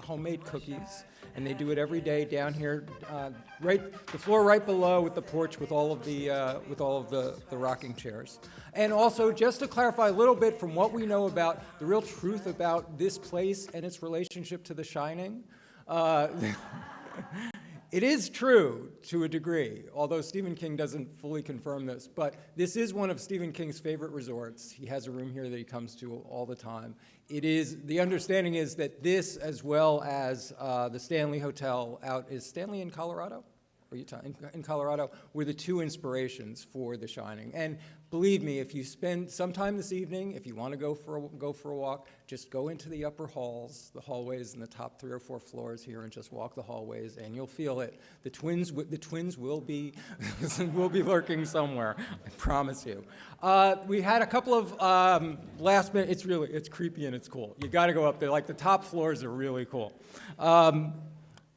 homemade cookies, and they do it every day down here, the floor right below with the porch with all of the rocking chairs. And also, just to clarify a little bit from what we know about the real truth about this place and its relationship to The Shining, it is true to a degree, although Stephen King doesn't fully confirm this, but this is one of Stephen King's favorite resorts. He has a room here that he comes to all the time. The understanding is that this, as well as the Stanley Hotel is Stanley in Colorado? Or Utah, in Colorado, were the two inspirations for The Shining. And believe me, if you spend some time this evening, if you want to go for a walk, just go into the upper halls, the hallways in the top 3 or 4 floors here, and just walk the hallways, and you'll feel it. The twins will be will be lurking somewhere. I promise you. We had a couple of last minute. It's creepy and it's cool. You got to go up there. Like the top floors are really cool.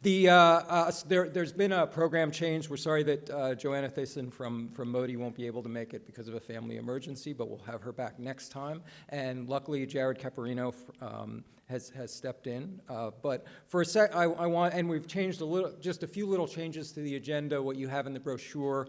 There's been a program change. We're sorry that Joanna Thiessen from Modi won't be able to make it because of a family emergency, but we'll have her back next time. And luckily, Jared Caparino has stepped in. But for a sec, and we've changed just a few little changes to the agenda. What you have in the brochure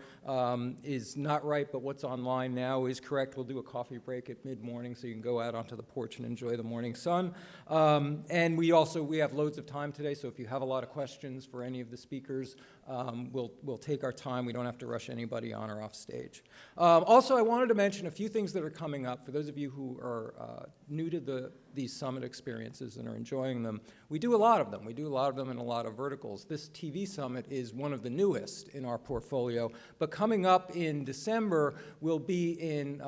is not right, but what's online now is correct. We'll do a coffee break at mid-morning so you can go out onto the porch and enjoy the morning sun. And we have loads of time today, so if you have a lot of questions for any of the speakers, we'll take our time. We don't have to rush anybody on or off stage. Also, I wanted to mention a few things that are coming up. For those of you who are new to these summit experiences and are enjoying them, we do a lot of them. We do a lot of them in a lot of verticals. This TV summit is one of the newest in our portfolio, but coming up in December, we'll be in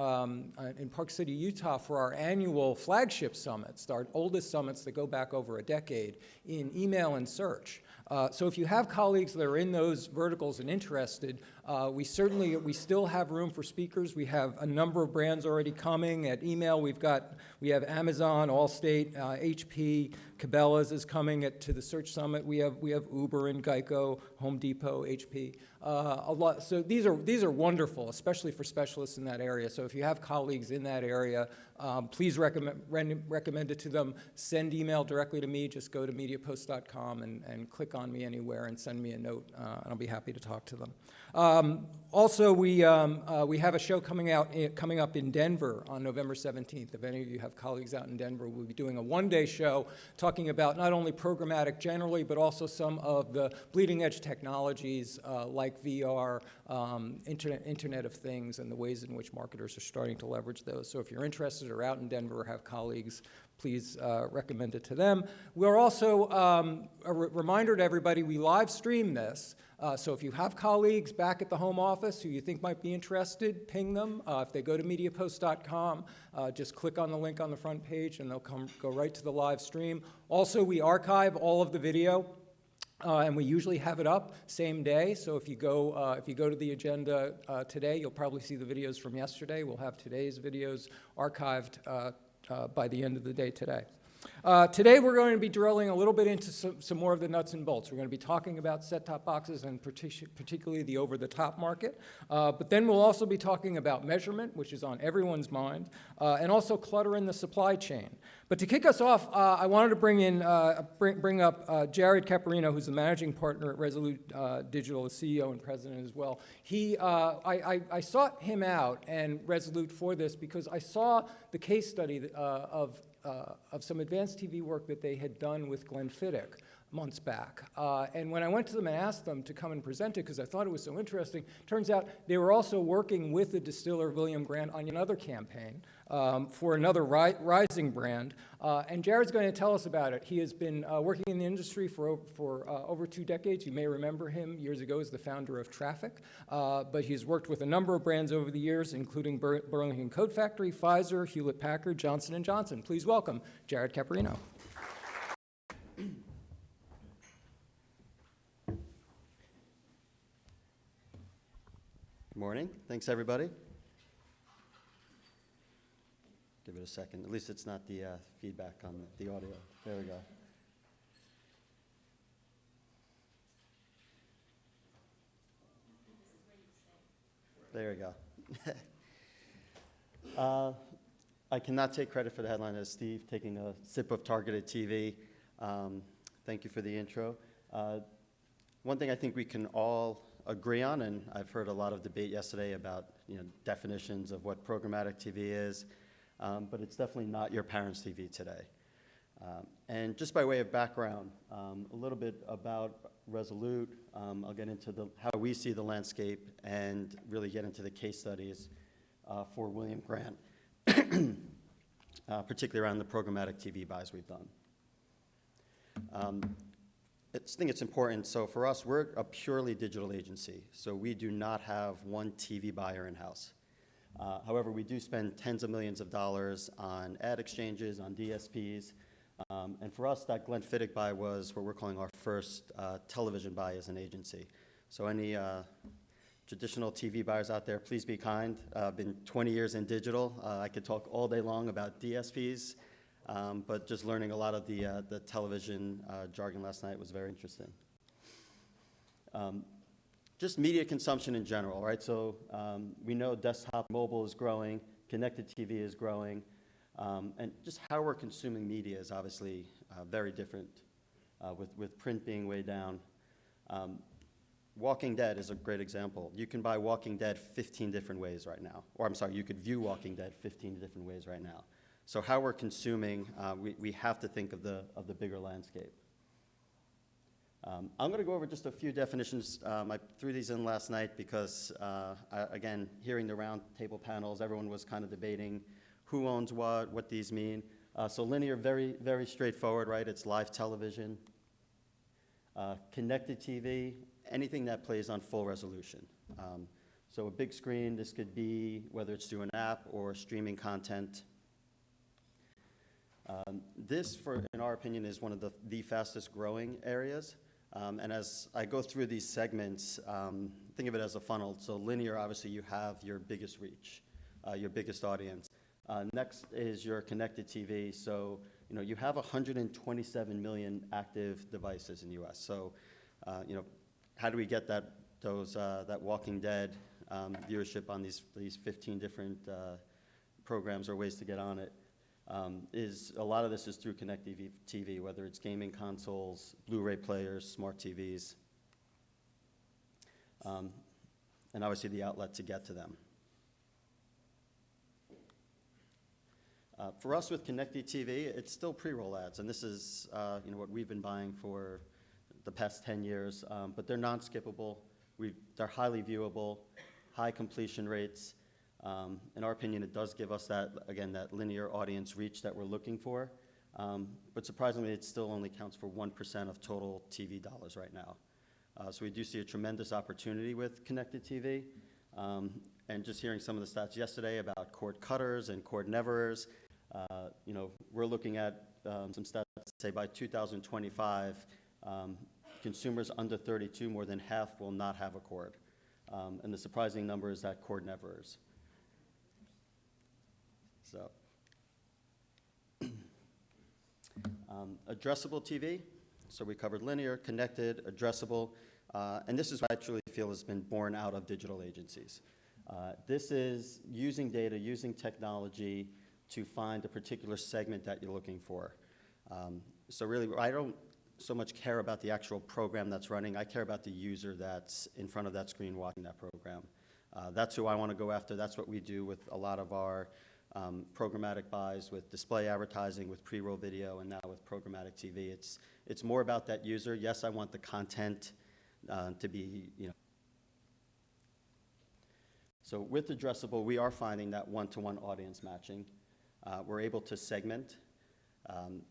Park City, Utah for our annual flagship summits, our oldest summits that go back over a decade in email and search. So if you have colleagues that are in those verticals and interested, we still have room for speakers. We have a number of brands already coming. At email, we have Amazon, Allstate, HP, Cabela's is coming to the Search Summit. We have Uber and Geico, Home Depot, HP. A lot. So these are wonderful, especially for specialists in that area. So if you have colleagues in that area, please recommend it to them. Send email directly to me. Just go to MediaPost.com and click on me anywhere and send me a note, and I'll be happy to talk to them. Also, we have a show coming up in Denver on November 17th. If any of you have colleagues out in Denver, we'll be doing a one-day show talking about not only programmatic generally, but also some of the bleeding-edge technologies like VR, Internet of Things, and the ways in which marketers are starting to leverage those. So if you're interested or out in Denver or have colleagues, please recommend it to them. We're also, a reminder to everybody, we live stream this. So if you have colleagues back at the home office who you think might be interested, ping them. If they go to MediaPost.com, just click on the link on the front page and they'll go right to the live stream. Also, we archive all of the video. And we usually have it up same day. So if you go to the agenda today, you'll probably see the videos from yesterday. We'll have today's videos archived by the end of the day today. Today we're going to be drilling a little bit into some more of the nuts and bolts. We're going to be talking about set-top boxes and particularly the over-the-top market. But then we'll also be talking about measurement, which is on everyone's mind, and also clutter in the supply chain. But to kick us off, I wanted to bring up Jared Caparino, who's the managing partner at Resolute Digital, the CEO and president as well. I sought him out and Resolute for this because I saw the case study of some advanced TV work that they had done with Glenfiddich months back. And when I went to them and asked them to come and present it, because I thought it was so interesting, turns out they were also working with the distiller William Grant on another campaign for another rising brand. And Jared's going to tell us about it. He has been working in the industry for over 2 decades. You may remember him years ago as the founder of Traffic. But he's worked with a number of brands over the years, including Burlington Coat Factory, Pfizer, Hewlett-Packard, Johnson & Johnson. Please welcome Jared Caparino. Good morning. Thanks, everybody. Give it a second. At least it's not the feedback on the audio. There we go. There we go. I cannot take credit for the headline as Steve taking a sip of targeted TV. Thank you for the intro. One thing I think we can all agree on, and I've heard a lot of debate yesterday about definitions of what programmatic TV is, but it's definitely not your parents' TV today. And just by way of background, a little bit about Resolute. I'll get into how we see the landscape and really get into the case studies for William Grant, particularly around the programmatic TV buys we've done. I think it's important. So for us, we're a purely digital agency. So we do not have one TV buyer in-house. However, we do spend tens of millions of dollars on ad exchanges, on DSPs. And for us, that Glenfiddich buy was what we're calling our first television buy as an agency. So any traditional TV buyers out there, please be kind. I've been 20 years in digital. I could talk all day long about DSPs. But just learning a lot of the television jargon last night was very interesting. Just media consumption in general, right? So we know desktop mobile is growing, connected TV is growing, and just how we're consuming media is obviously very different, with print being way down. Walking Dead is a great example. You can buy Walking Dead 15 different ways right now. Or I'm sorry, you could view Walking Dead 15 different ways right now. So how we're consuming, we have to think of the bigger landscape. I'm going to go over just a few definitions. I threw these in last night because, again, hearing the round table panels, everyone was kind of debating who owns what these mean. So linear, very, very straightforward, right? It's live television. Connected TV, anything that plays on full resolution. So a big screen, this could be whether it's through an app or streaming content. This, in our opinion, is one of the fastest growing areas. And as I go through these segments, think of it as a funnel. So linear, obviously, you have your biggest reach, your biggest audience. Next is your connected TV. So you have 127 million active devices in the U.S. So how do we get that Walking Dead viewership on these 15 different programs or ways to get on it? A lot of this is through connected TV, whether it's gaming consoles, Blu-ray players, smart TVs, and obviously the outlet to get to them. For us with connected TV, it's still pre-roll ads, and this is what we've been buying for the past 10 years, but they're non-skippable. They're highly viewable, high completion rates. In our opinion, it does give us that linear audience reach that we're looking for. But surprisingly, it still only counts for 1% of total TV dollars right now. So we do see a tremendous opportunity with connected TV. And just hearing some of the stats yesterday about cord cutters and cord neverers, we're looking at some stats that say by 2025, consumers under 32, more than half will not have a cord. And the surprising number is that cord neverers. So, addressable TV. So we covered linear, connected, addressable, and this is what I truly feel has been born out of digital agencies. This is using data, using technology to find a particular segment that you're looking for. So really, I don't so much care about the actual program that's running. I care about the user that's in front of that screen watching that program. That's who I want to go after. That's what we do with a lot of our programmatic buys, with display advertising, with pre-roll video, and now with programmatic TV. It's more about that user. Yes, I want the content to be, So with addressable, we are finding that one-to-one audience matching. We're able to segment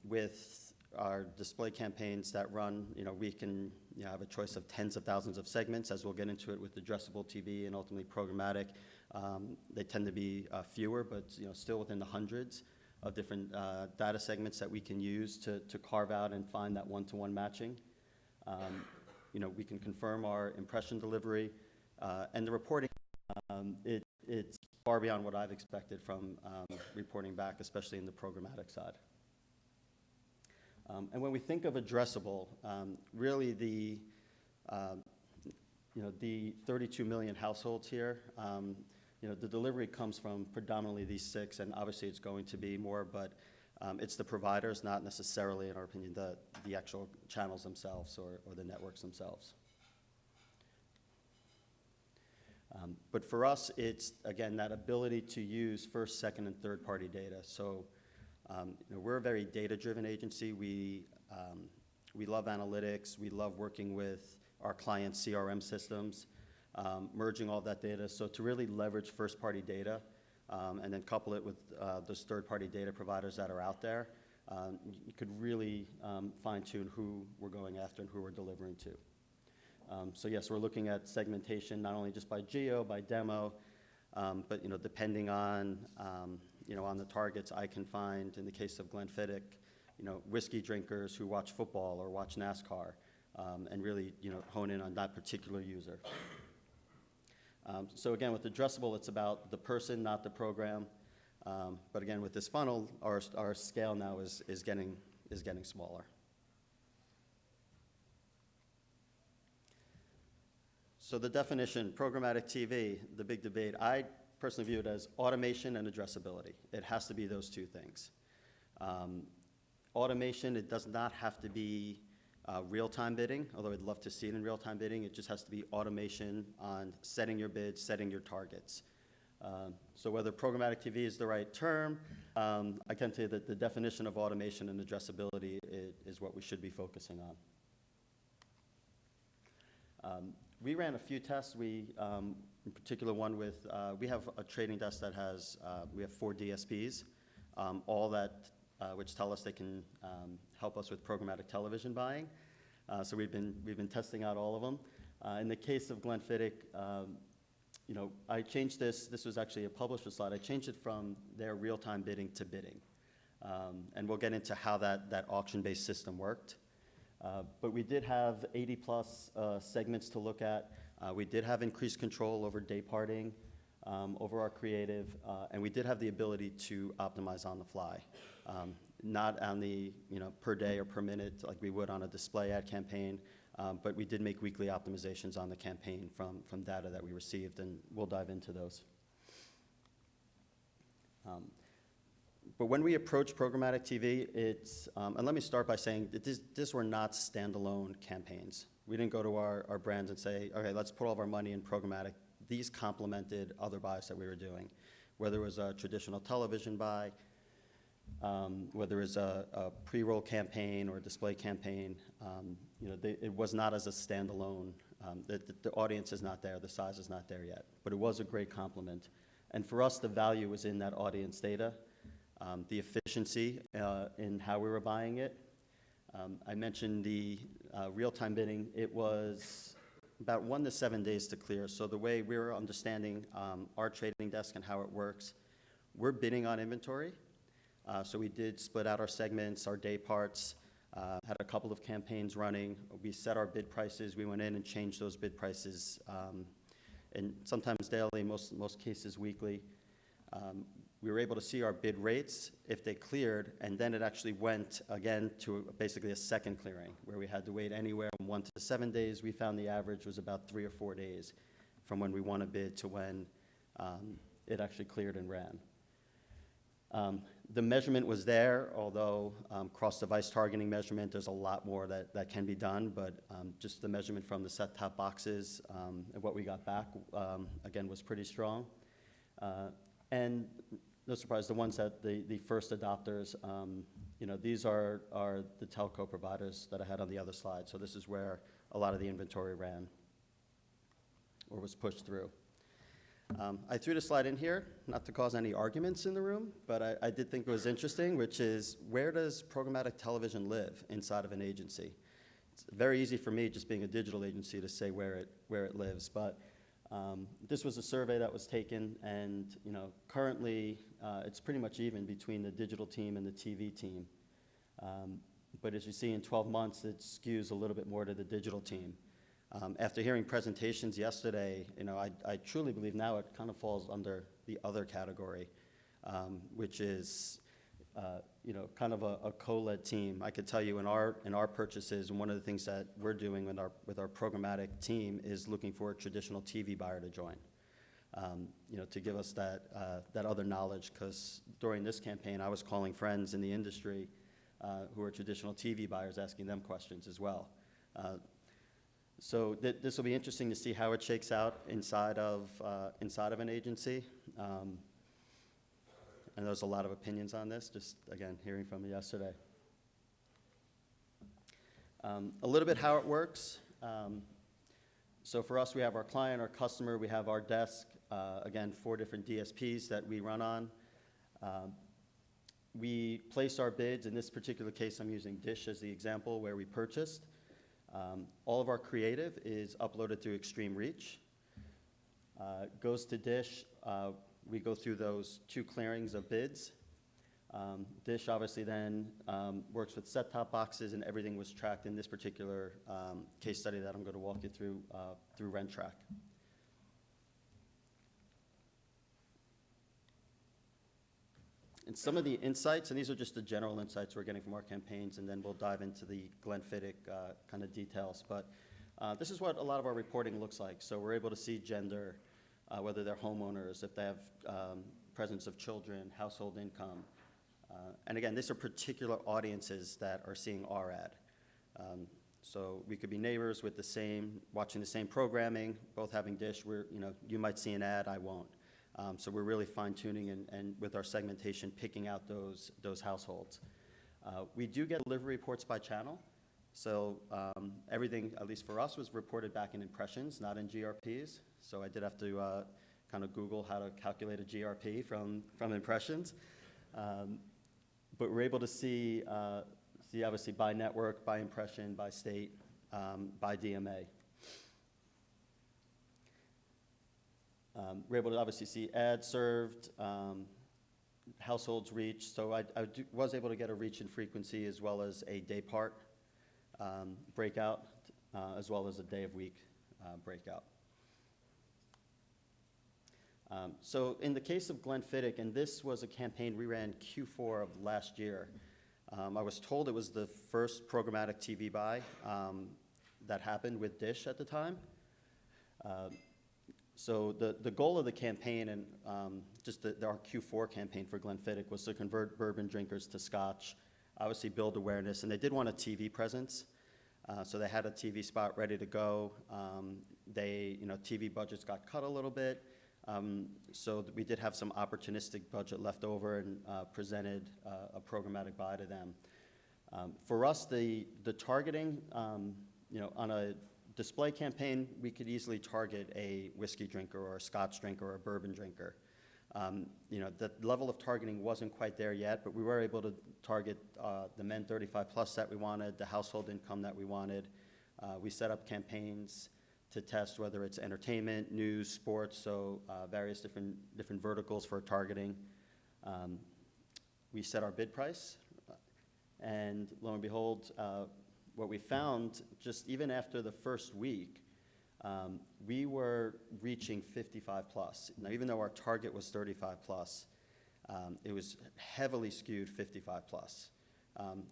with our display campaigns that run. We can have a choice of tens of thousands of segments, as we'll get into it with addressable TV and ultimately programmatic. They tend to be fewer, but still within the hundreds of different data segments that we can use to carve out and find that one-to-one matching. We can confirm our impression delivery, and the reporting. It's far beyond what I've expected from reporting back, especially in the programmatic side. And when we think of addressable, really the 32 million households here. The delivery comes from predominantly these 6, and obviously it's going to be more, but It's the providers, not necessarily, in our opinion, the actual channels themselves or the networks themselves. But for us, it's, again, that ability to use first, second, and third-party data. So we're a very data-driven agency. We love analytics. We love working with our clients' CRM systems, merging all that data. So to really leverage first-party data and then couple it with those third-party data providers that are out there, you could really fine-tune who we're going after and who we're delivering to. So yes, we're looking at segmentation not only just by geo, by demo, but depending on on the targets, I can find, in the case of Glenfiddich, whiskey drinkers who watch football or watch NASCAR, and really hone in on that particular user. So again, with addressable, it's about the person, not the program. But again, with this funnel, our scale now is getting smaller. So the definition, programmatic TV, the big debate, I personally view it as automation and addressability. It has to be those two things. Automation, it does not have to be real-time bidding, although I'd love to see it in real-time bidding. It just has to be automation on setting your bids, setting your targets. So whether programmatic TV is the right term, I can tell you that the definition of automation and addressability is what we should be focusing on. We ran a few tests. In particular, one with, we have a trading desk that has, we have 4 DSPs, all that, which tell us they can help us with programmatic television buying. So we've been testing out all of them. In the case of Glenfiddich, I changed this was actually a publisher slide. I changed it from their real-time bidding to bidding. And we'll get into how that auction-based system worked. But we did have 80-plus segments to look at. We did have increased control over day parting, over our creative, and we did have the ability to optimize on the fly. Not on the per day or per minute like we would on a display ad campaign, but we did make weekly optimizations on the campaign from data that we received, and we'll dive into those. But when we approach programmatic TV, it's, and let me start by saying that these were not standalone campaigns. We didn't go to our brands and say, okay, let's put all of our money in programmatic. These complemented other buys that we were doing, whether it was a traditional television buy, whether it was a pre-roll campaign or a display campaign. It was not as a standalone. The audience is not there, the size is not there yet, but it was a great complement. And for us, the value was in that audience data. The efficiency in how we were buying it. I mentioned the real-time bidding. It was about 1 to 7 days to clear. So the way we were understanding our trading desk and how it works, we're bidding on inventory. So we did split out our segments, our day parts, had a couple of campaigns running. We set our bid prices. We went in and changed those bid prices, and sometimes daily, most cases weekly. We were able to see our bid rates if they cleared, and then it actually went again to basically a second clearing where we had to wait anywhere from 1 to 7 days. We found the average was about 3 or 4 days from when we won a bid to when it actually cleared and ran. The measurement was there, although cross-device targeting measurement, there's a lot more that can be done, but just the measurement from the set-top boxes and what we got back, again, was pretty strong. And no surprise, the ones that the first adopters, these are the telco providers that I had on the other slide. So this is where a lot of the inventory ran or was pushed through. I threw the slide in here, not to cause any arguments in the room, but I did think it was interesting, which is where does programmatic television live inside of an agency? It's very easy for me, just being a digital agency, to say where it lives, but this was a survey that was taken, and currently it's pretty much even between the digital team and the TV team. But as you see, in 12 months, it skews a little bit more to the digital team. After hearing presentations yesterday, I truly believe now it kind of falls under the other category, which is kind of a co-led team. I could tell you in our purchases, and one of the things that we're doing with our programmatic team is looking for a traditional TV buyer to join. to give us that other knowledge, because during this campaign, I was calling friends in the industry who are traditional TV buyers, asking them questions as well. So this will be interesting to see how it shakes out inside of an agency. And there's a lot of opinions on this, just, again, hearing from you yesterday. A little bit how it works. So for us, we have our client, our customer, we have our desk, again, 4 different DSPs that we run on. We place our bids. In this particular case, I'm using Dish as the example where we purchased. All of our creative is uploaded through Extreme Reach. Goes to Dish. We go through those 2 clearings of bids. Dish obviously then works with set-top boxes, and everything was tracked in this particular case study that I'm going to walk you through RentTrack. And some of the insights, and these are just the general insights we're getting from our campaigns, and then we'll dive into the Glenfiddich kind of details. But this is what a lot of our reporting looks like. So we're able to see gender, whether they're homeowners, if they have presence of children, household income. And again, these are particular audiences that are seeing our ad. So we could be neighbors with watching the same programming, both having Dish. You might see an ad, I won't. So we're really fine-tuning and with our segmentation, picking out those households. We do get delivery reports by channel. So everything, at least for us, was reported back in impressions, not in GRPs. So I did have to kind of Google how to calculate a GRP from impressions. But we're able to see obviously by network, by impression, by state, by DMA. We're able to obviously see ads served, households reached. So I was able to get a reach and frequency as well as a day part breakout, as well as a day of week breakout. So in the case of Glenfiddich, and this was a campaign we ran Q4 of last year, I was told it was the first programmatic TV buy that happened with Dish at the time. So the goal of the campaign and just our Q4 campaign for Glenfiddich was to convert bourbon drinkers to Scotch, obviously build awareness, and they did want a TV presence. So they had a TV spot ready to go. TV budgets got cut a little bit. So we did have some opportunistic budget left over and presented a programmatic buy to them. For us, the targeting, on a display campaign, we could easily target a whiskey drinker or a Scotch drinker or a bourbon drinker. The level of targeting wasn't quite there yet, but we were able to target the men 35 plus that we wanted, the household income that we wanted. We set up campaigns to test whether it's entertainment, news, sports, so various different verticals for targeting. We set our bid price, and lo and behold, what we found, just even after the first week, we were reaching 55 plus. Now, even though our target was 35 plus, it was heavily skewed 55 plus,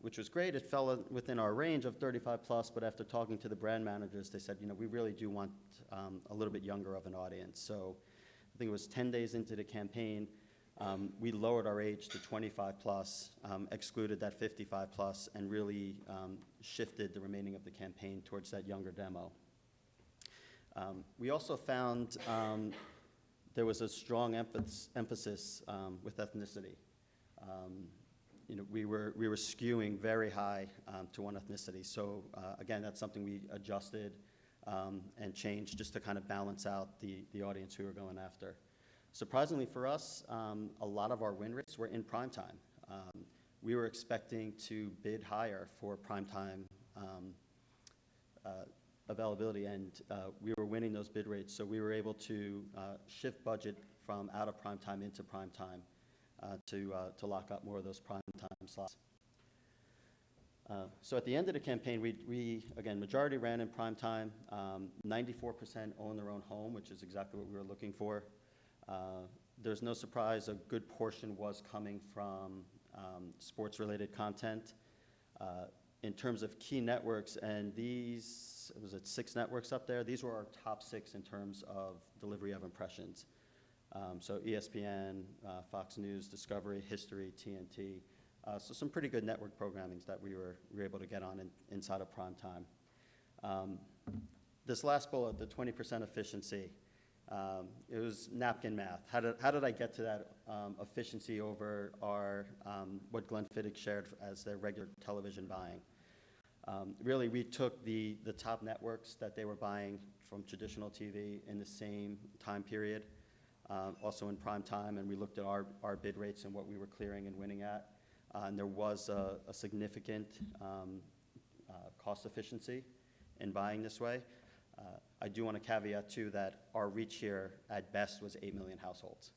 which was great. It fell within our range of 35 plus, but after talking to the brand managers, they said, we really do want a little bit younger of an audience. So I think it was 10 days into the campaign, we lowered our age to 25 plus, excluded that 55 plus, and really shifted the remaining of the campaign towards that younger demo. We also found there was a strong emphasis with ethnicity. We were skewing very high to one ethnicity. So again, that's something we adjusted and changed just to kind of balance out the audience we were going after. Surprisingly for us, a lot of our win rates were in prime time. We were expecting to bid higher for prime time availability, and we were winning those bid rates. So we were able to shift budget from out of prime time into prime time to lock up more of those prime time slots. So at the end of the campaign, we again, majority ran in prime time. 94% own their own home, which is exactly what we were looking for. There's no surprise, a good portion was coming from sports-related content. In terms of key networks, and these, was it 6 networks up there? These were our top 6 in terms of delivery of impressions. So ESPN, Fox News, Discovery, History, TNT. So some pretty good network programmings that we were able to get on inside of prime time. This last bullet, the 20% efficiency, it was napkin math. How did I get to that efficiency over our what Glenfiddich shared as their regular television buying? Really, we took the top networks that they were buying from traditional TV in the same time period, also in prime time, and we looked at our bid rates and what we were clearing and winning at. And there was a significant cost efficiency in buying this way. I do want to caveat, too, that our reach here, at best, was 8 million households.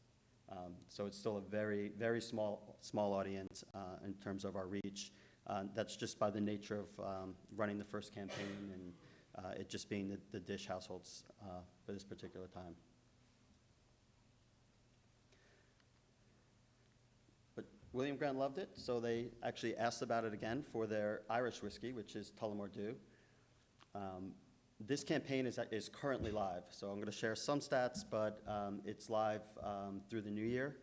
So it's still a very, very small audience in terms of our reach. That's just by the nature of running the first campaign and it just being the Dish households for this particular time. But William Grant loved it, so they actually asked about it again for their Irish whiskey, which is Tullamore Dew. This campaign is currently live, so I'm going to share some stats, but it's live through the new year.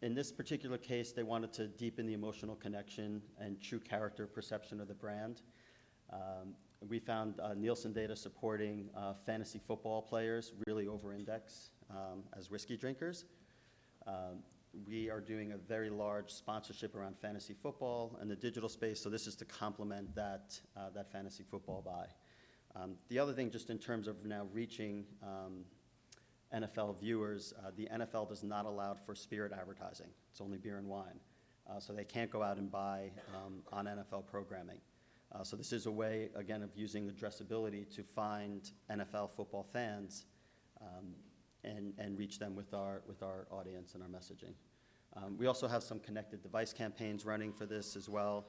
In this particular case, they wanted to deepen the emotional connection and true character perception of the brand. We found Nielsen data supporting fantasy football players really over-index as whiskey drinkers. We are doing a very large sponsorship around fantasy football and the digital space, so this is to complement that fantasy football buy. The other thing, just in terms of now reaching NFL viewers, the NFL does not allow for spirit advertising. It's only beer and wine. So they can't go out and buy on NFL programming. So this is a way, again, of using addressability to find NFL football fans and reach them with our audience and our messaging. We also have some connected device campaigns running for this as well.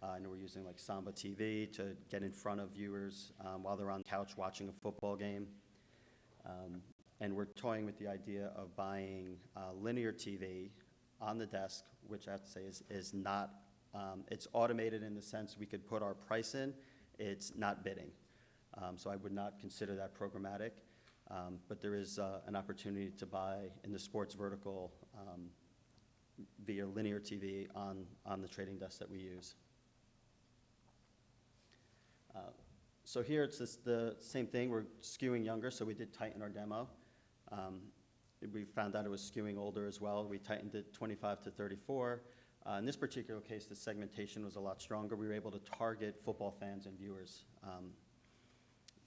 I know we're using like Samba TV to get in front of viewers while they're on the couch watching a football game. And we're toying with the idea of buying linear TV on the desk, which I have to say is not, it's automated in the sense we could put our price in, it's not bidding. So I would not consider that programmatic, but there is an opportunity to buy in the sports vertical via linear TV on the trading desk that we use. So here it's the same thing, we're skewing younger, so we did tighten our demo. We found out it was skewing older as well. We tightened it 25 to 34. In this particular case, the segmentation was a lot stronger. We were able to target football fans and viewers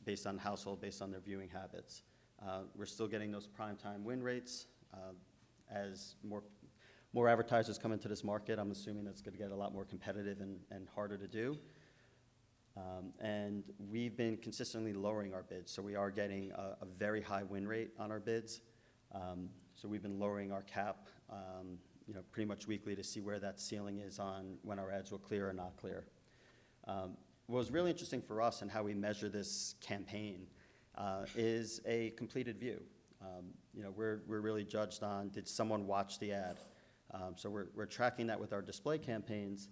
based on household, based on their viewing habits. We're still getting those primetime win rates. As more advertisers come into this market, I'm assuming that's going to get a lot more competitive and harder to do. And we've been consistently lowering our bids, so we are getting a very high win rate on our bids. So we've been lowering our cap, pretty much weekly to see where that ceiling is on when our ads will clear or not clear. What was really interesting for us and how we measure this campaign is a completed view. We're really judged on, did someone watch the ad? So we're tracking that with our display campaigns.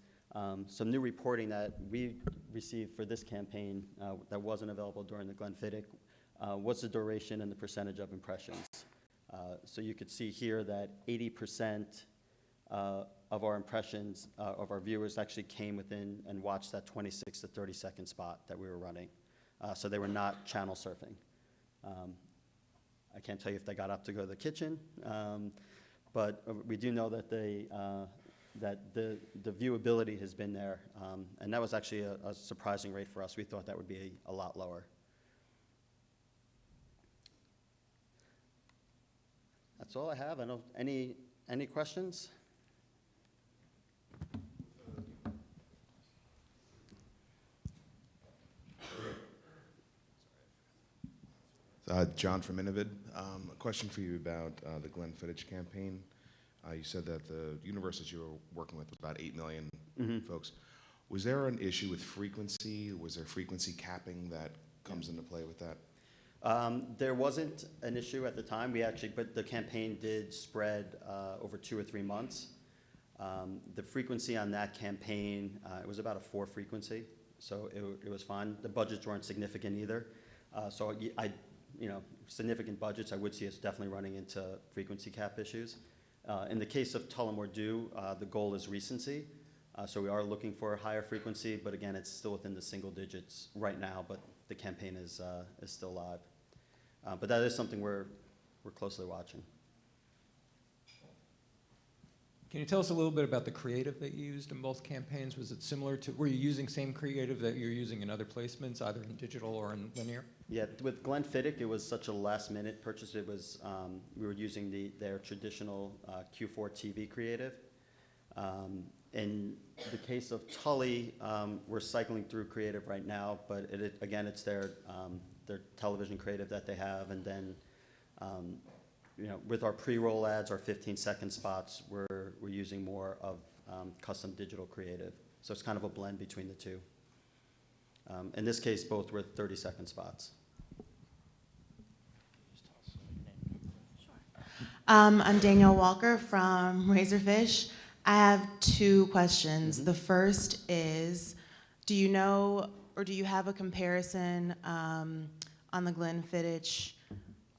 Some new reporting that we received for this campaign that wasn't available during the Glenfiddich was the duration and the percentage of impressions. So you could see here that 80% of our impressions of our viewers actually came within and watched that 26 to 30 second spot that we were running. So they were not channel surfing. I can't tell you if they got up to go to the kitchen, but we do know that that the viewability has been there, and that was actually a surprising rate for us. We thought that would be a lot lower. That's all I have. I don't, any questions? John from Innovid. A question for you about the Glenfiddich campaign. You said that the universes you were working with was about 8 million folks. Was there an issue with frequency? Was there frequency capping that comes into play with that? There wasn't an issue at the time. But the campaign did spread over 2 or 3 months. The frequency on that campaign, it was about a 4 frequency, so it was fine. The budgets weren't significant either. So significant budgets, I would see us definitely running into frequency cap issues. In the case of Tullamore Dew, the goal is recency. So we are looking for a higher frequency, but again, it's still within the single digits right now, but the campaign is still live. But that is something we're closely watching. Can you tell us a little bit about the creative that you used in both campaigns? Was it similar to, were you using same creative that you're using in other placements, either in digital or in linear? Yeah, with Glenfiddich, it was such a last-minute purchase. It was, we were using their traditional Q4 TV creative. In the case of Tully, we're cycling through creative right now, but again, it's their television creative that they have, and then with our pre-roll ads, our 15-second spots, we're using more of custom digital creative. So it's kind of a blend between the two. In this case, both were 30-second spots. I'm Danielle Walker from Razorfish. I have two questions. The first is, do you know or do you have a comparison on the Glenfiddich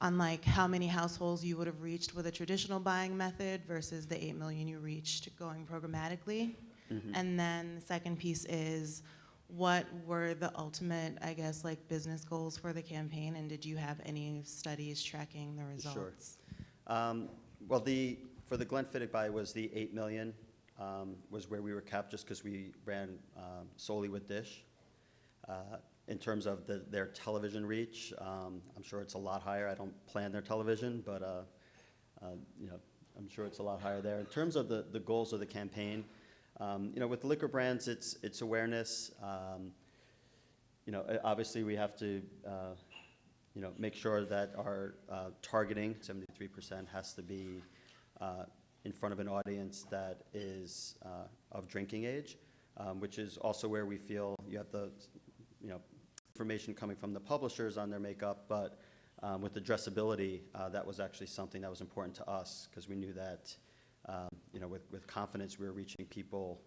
on like how many households you would have reached with a traditional buying method versus the 8 million you reached going programmatically? And then the second piece is, what were the ultimate, I guess, like business goals for the campaign, and did you have any studies tracking the results? Sure. Well, for the Glenfiddich buy was the 8 million was where we were capped just because we ran solely with Dish. In terms of their television reach, I'm sure it's a lot higher. I don't plan their television, but I'm sure it's a lot higher there. In terms of the goals of the campaign, with liquor brands, it's awareness. Obviously we have to make sure that our targeting, 73%, has to be in front of an audience that is of drinking age, which is also where we feel you have the information coming from the publishers on their makeup, but with addressability, that was actually something that was important to us because we knew that with confidence we were reaching people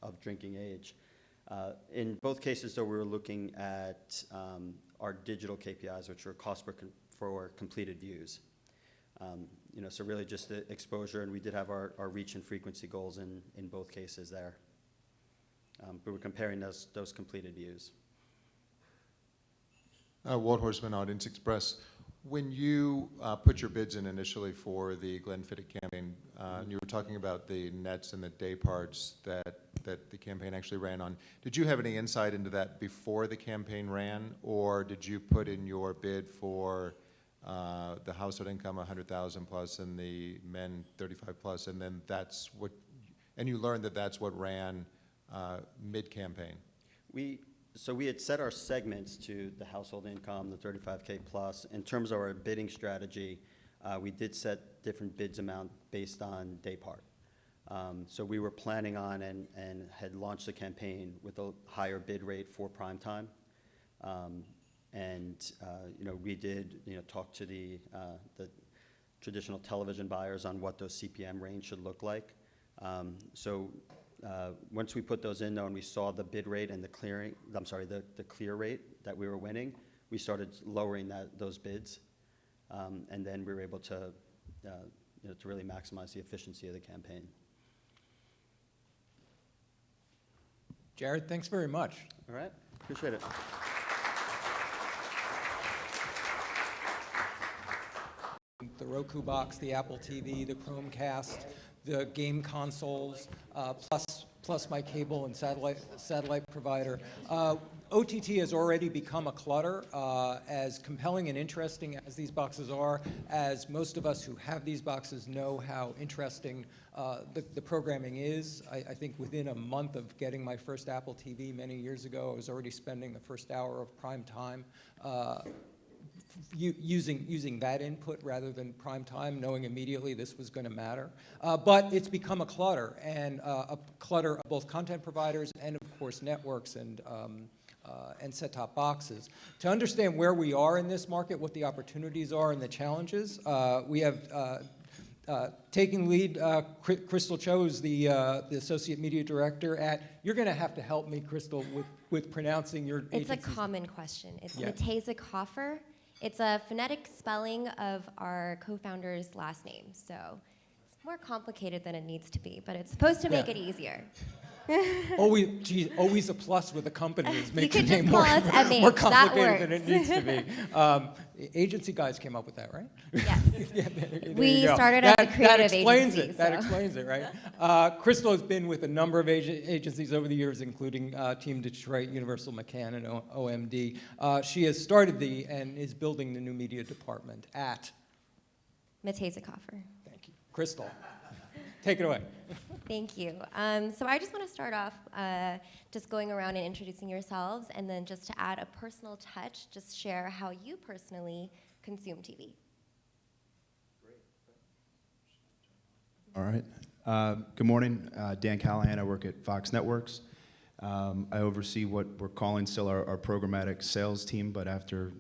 of drinking age. In both cases, though, we were looking at our digital KPIs, which are cost for completed views. So really just the exposure, and we did have our reach and frequency goals in both cases there. But we're comparing those completed views. Walt Horseman, Audience Express. When you put your bids in initially for the Glenfiddich campaign, and you were talking about the nets and the day parts that the campaign actually ran on, did you have any insight into that before the campaign ran, or did you put in your bid for the household income 100,000 plus and the men 35 plus, and then and you learned that that's what ran mid-campaign? So we had set our segments to the household income, the 35K plus. In terms of our bidding strategy, we did set different bids amount based on day part. So we were planning on and had launched the campaign with a higher bid rate for prime time. We did talk to the traditional television buyers on what those CPM range should look like. Once we put those in, though, and we saw the bid rate and the clear rate that we were winning, we started lowering those bids, and then we were able to really maximize the efficiency of the campaign. Jared, thanks very much. All right, appreciate it. The Roku box, the Apple TV, the Chromecast, the game consoles, plus my cable and satellite provider. OTT has already become a clutter. As compelling and interesting as these boxes are, as most of us who have these boxes know how interesting the programming is. I think within a month of getting my first Apple TV many years ago, I was already spending the first hour of prime time using that input rather than prime time, knowing immediately this was going to matter. But it's become a clutter, and a clutter of both content providers and, of course, networks and set-top boxes. To understand where we are in this market, what the opportunities are and the challenges, we have taking lead, Crystal Cho is the Associate Media Director at, you're going to have to help me, Crystal, with pronouncing your It's agency's. a common question. It's Yeah. Mateza Koffer, It's a phonetic spelling of our co-founder's last name. So it's more complicated than it needs to be, but it's supposed to make Yeah. it easier. Always a plus with a company is You make could the name just call us MH, more that complicated than it works. needs to be. Agency guys came up with that, right? Yes. Yeah, there We you go. started as a That creative explains agency, it. That so. explains it, right? Crystal has been with a number of agencies over the years, including Team Detroit, Universal McCann, and OMD. She has started and is building the new media department at. Matezekoffer. Thank you, Crystal. Take it away. Thank you. So I just want to start off just going around and introducing yourselves, and then just to add a personal touch, just share how you personally consume TV. All right. Good morning. Dan Callahan. I work at Fox Networks. I oversee what we're calling still our programmatic sales team, but after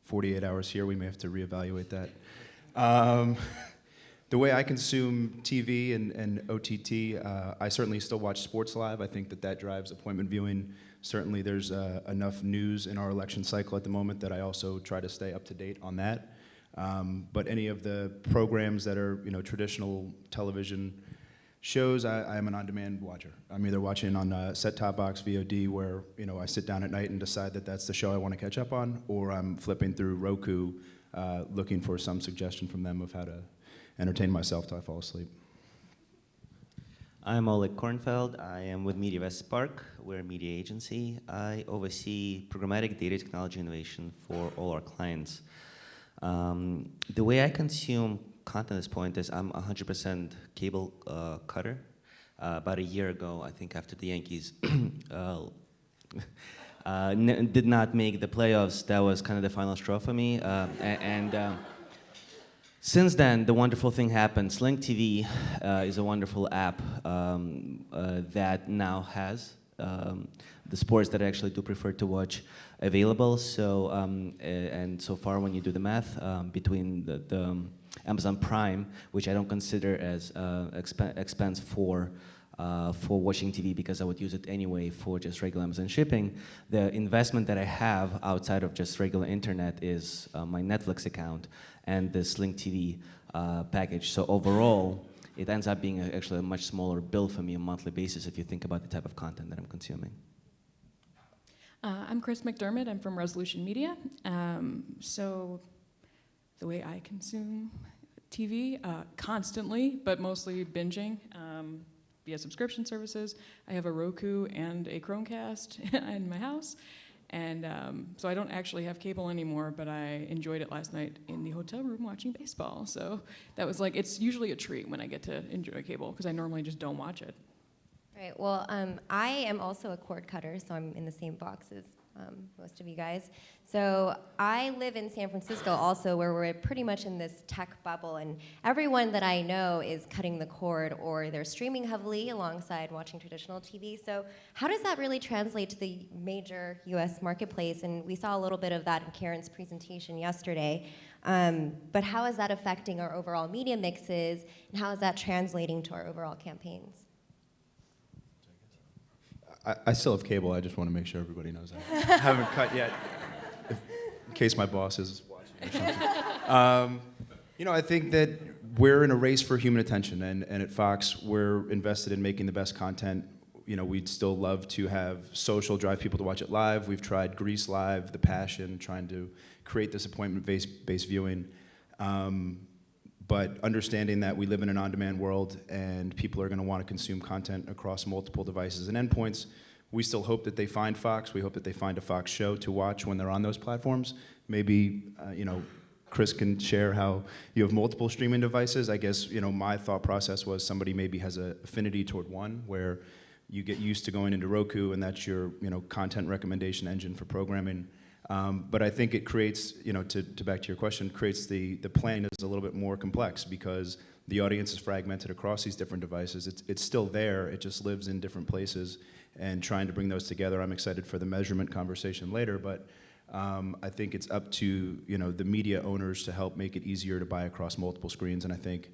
48 hours here, we may have to reevaluate that. The way I consume TV and OTT, I certainly still watch sports live. I think that drives appointment viewing. Certainly there's enough news in our election cycle at the moment that I also try to stay up to date on that. But any of the programs that are traditional television shows, I am an on-demand watcher. I'm either watching on set-top box VOD where I sit down at night and decide that that's the show I want to catch up on, or I'm flipping through Roku looking for some suggestion from them of how to entertain myself till I fall asleep. I'm Oleg Kornfeld. I am with MediaPost Spark. We're a media agency. I oversee programmatic data technology innovation for all our clients. The way I consume content at this point is I'm 100% cable cutter. About a year ago, I think after the Yankees did not make the playoffs, that was kind of the final straw for me. Since then, the wonderful thing happened. Sling TV is a wonderful app that now has the sports that I actually do prefer to watch available. So, and so far, when you do the math between the Amazon Prime, which I don't consider as expense for watching TV because I would use it anyway for just regular Amazon shipping, the investment that I have outside of just regular internet is my Netflix account and the Sling TV package. So overall, it ends up being actually a much smaller bill for me on a monthly basis if you think about the type of content that I'm consuming. I'm Chris McDermott. I'm from Resolution Media. So the way I consume TV, constantly, but mostly binging via subscription services. I have a Roku and a Chromecast in my house. And so I don't actually have cable anymore, but I enjoyed it last night in the hotel room watching baseball. So that was like, it's usually a treat when I get to enjoy cable, because I normally just don't watch it. Right. Well, I am also a cord cutter, so I'm in the same box as most of you guys. So I live in San Francisco also, where we're pretty much in this tech bubble, and everyone that I know is cutting the cord, or they're streaming heavily alongside watching traditional TV. So how does that really translate to the major US marketplace? And we saw a little bit of that in Karen's presentation yesterday. But how is that affecting our overall media mixes, and how is that translating to our overall campaigns? I still have cable. I just want to make sure everybody knows that. I haven't cut yet, in case my boss is watching or something. I think that we're in a race for human attention, and at Fox, we're invested in making the best content. We'd still love to have social drive people to watch it live. We've tried Grease Live, The Passion, trying to create this appointment-based viewing. But understanding that we live in an on-demand world and people are going to want to consume content across multiple devices and endpoints, we still hope that they find Fox. We hope that they find a Fox show to watch when they're on those platforms. Maybe, Chris can share how you have multiple streaming devices. I guess, my thought process was somebody maybe has an affinity toward one where you get used to going into Roku and that's your, content recommendation engine for programming. But I think it creates, to back to your question, creates the planning is a little bit more complex because the audience is fragmented across these different devices. It's still there, it just lives in different places, and trying to bring those together. I'm excited for the measurement conversation later, but I think it's up to the media owners to help make it easier to buy across multiple screens, and I think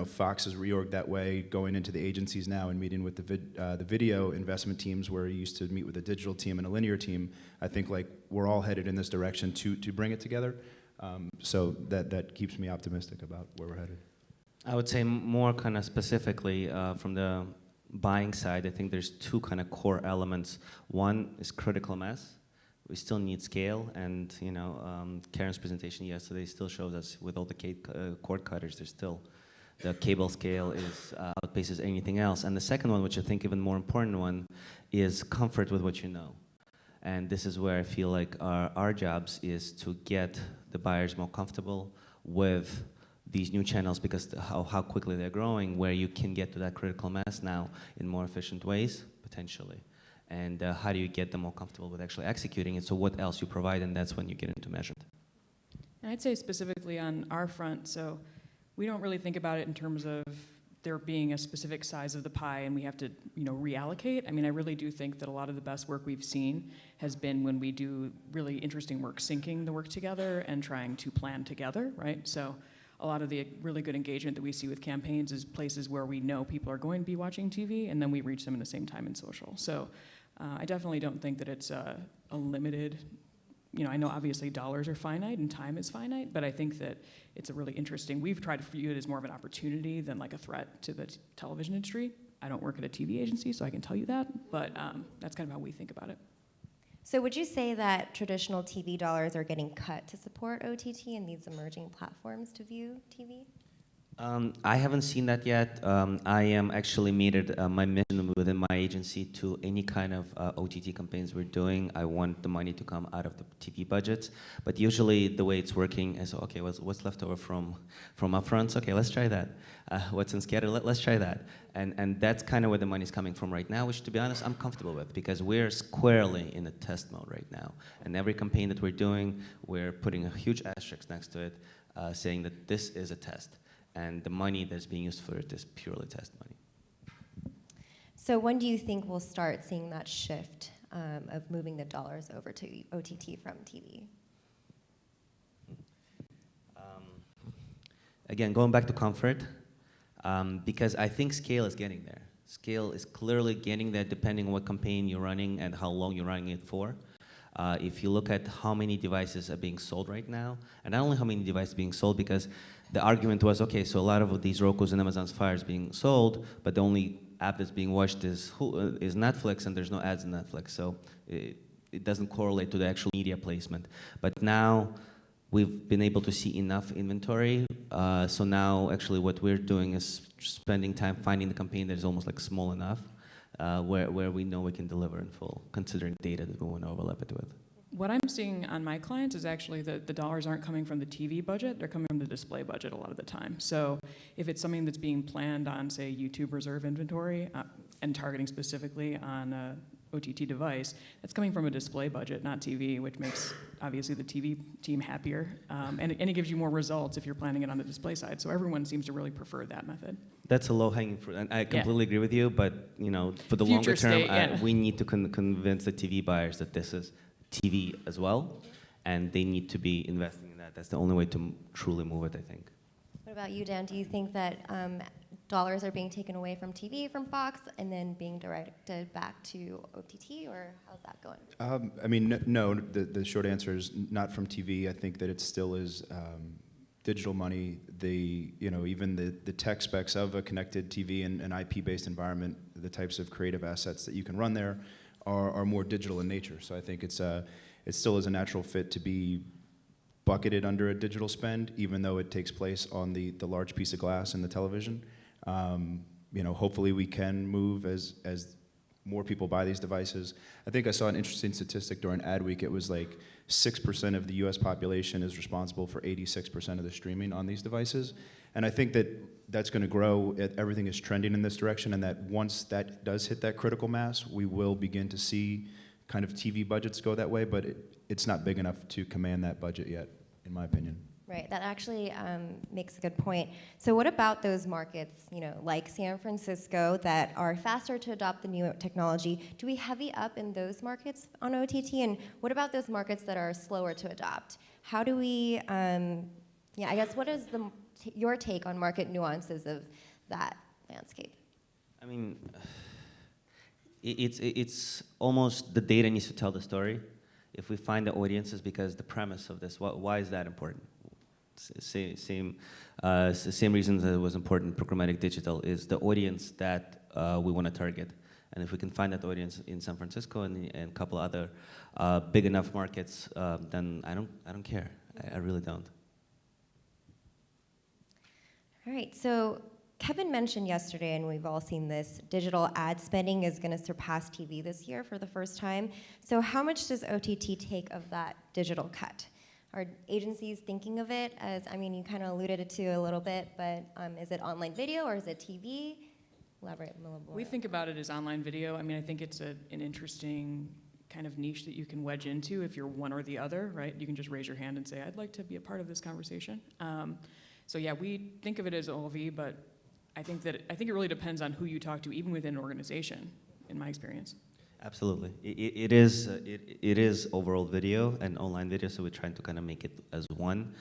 Fox is reorged that way, going into the agencies now and meeting with the video investment teams where you used to meet with a digital team and a linear team. I think we're all headed in this direction to bring it together. So that keeps me optimistic about where we're headed. I would say more kind of specifically from the buying side, I think there's two kind of core elements. One is critical mass. We still need scale, and Karen's presentation yesterday still shows us with all the cord cutters, there's still the cable scale is outpaces anything else. And the second one, which I think even more important one, is comfort with what you know. And this is where I feel like our jobs is to get the buyers more comfortable with these new channels, because how quickly they're growing, where you can get to that critical mass now in more efficient ways, potentially. And how do you get them more comfortable with actually executing it? So what else you provide, and that's when you get into measurement. And I'd say specifically on our front, so we don't really think about it in terms of there being a specific size of the pie and we have to, reallocate. I mean, I really do think that a lot of the best work we've seen has been when we do really interesting work, syncing the work together and trying to plan together, right? So a lot of the really good engagement that we see with campaigns is places where we know people are going to be watching TV, and then we reach them in the same time in social. So I definitely don't think that it's a limited, I know obviously dollars are finite and time is finite, but I think that it's a really interesting, we've tried to view it as more of an opportunity than like a threat to the television industry. I don't work at a TV agency, so I can tell you that, but that's kind of how we think about it. So would you say that traditional TV dollars are getting cut to support OTT and these emerging platforms to view TV? I haven't seen that yet. I am actually made it my mission within my agency to any kind of OTT campaigns we're doing. I want the money to come out of the TV budgets. But usually the way it's working is, okay, what's left over from upfronts? Okay, let's try that. What's in scatter? Let's try that. And that's kind of where the money's coming from right now, which to be honest, I'm comfortable with, because we're squarely in a test mode right now. And every campaign that we're doing, we're putting a huge asterisk next to it, saying that this is a test. And the money that's being used for it is purely test money. So when do you think we'll start seeing that shift of moving the dollars over to OTT from TV? Again, going back to comfort, because I think scale is getting there. Scale is clearly getting there depending on what campaign you're running and how long you're running it for. If you look at how many devices are being sold right now, and not only how many devices are being sold, because the argument was, okay, so a lot of these Rokus and Amazon's Fires being sold, but the only app that's being watched is Netflix, and there's no ads in Netflix, so it doesn't correlate to the actual media placement. But now we've been able to see enough inventory, so now actually what we're doing is spending time finding the campaign that is almost like small enough, where we know we can deliver in full, considering data that we want to overlap it with. What I'm seeing on my clients is actually that the dollars aren't coming from the TV budget, they're coming from the display budget a lot of the time. So if it's something that's being planned on, say, YouTube reserve inventory and targeting specifically on a OTT device, that's coming from a display budget, not TV, which makes obviously the TV team happier. And it gives you more results if you're planning it on the display side. So everyone seems to really prefer that method. That's a low-hanging fruit, and I completely agree with you. But for the longer term, we need to convince the TV buyers that this is TV as well, and they need to be investing in that. That's the only way to truly move it, I think. What about you, Dan? Do you think that dollars are being taken away from TV from Fox and then being directed back to OTT, or how's that going? I mean, no, the short answer is not from TV. I think that it still is digital money. Even the tech specs of a connected TV and an IP-based environment, the types of creative assets that you can run there are more digital in nature. So I think it still is a natural fit to be bucketed under a digital spend, even though it takes place on the large piece of glass in the television. Hopefully we can move as more people buy these devices. I think I saw an interesting statistic during Ad Week. It was like 6% of the US population is responsible for 86% of the streaming on these devices. And I think that that's going to grow. Everything is trending in this direction, and that once that does hit that critical mass, we will begin to see kind of TV budgets go that way, but it's not big enough to command that budget yet, in my opinion. Right, that actually makes a good point. So what about those markets, like San Francisco, that are faster to adopt the new technology? Do we heavy up in those markets on OTT? And what about those markets that are slower to adopt? How do we, I guess, what is your take on market nuances of that landscape? I mean, it's almost the data needs to tell the story. If we find the audiences, because the premise of this, why is that important? Same reasons that it was important programmatic digital is the audience that we want to target. And if we can find that audience in San Francisco and a couple other big enough markets, then I don't care. I really don't. All right, so Kevin mentioned yesterday, and we've all seen this, digital ad spending is going to surpass TV this year for the first time. So how much does OTT take of that digital cut? Are agencies thinking of it as, I mean, you kind of alluded it to a little bit, but is it online video or is it TV? Elaborate a little more. We think about it as online video. I mean, I think it's an interesting kind of niche that you can wedge into if you're one or the other, right? You can just raise your hand and say, I'd like to be a part of this conversation. So yeah, we think of it as OLV, but I think it really depends on who you talk to, even within an organization, in my experience. Absolutely, it is overall video and online video, so we're trying to kind of make it as one.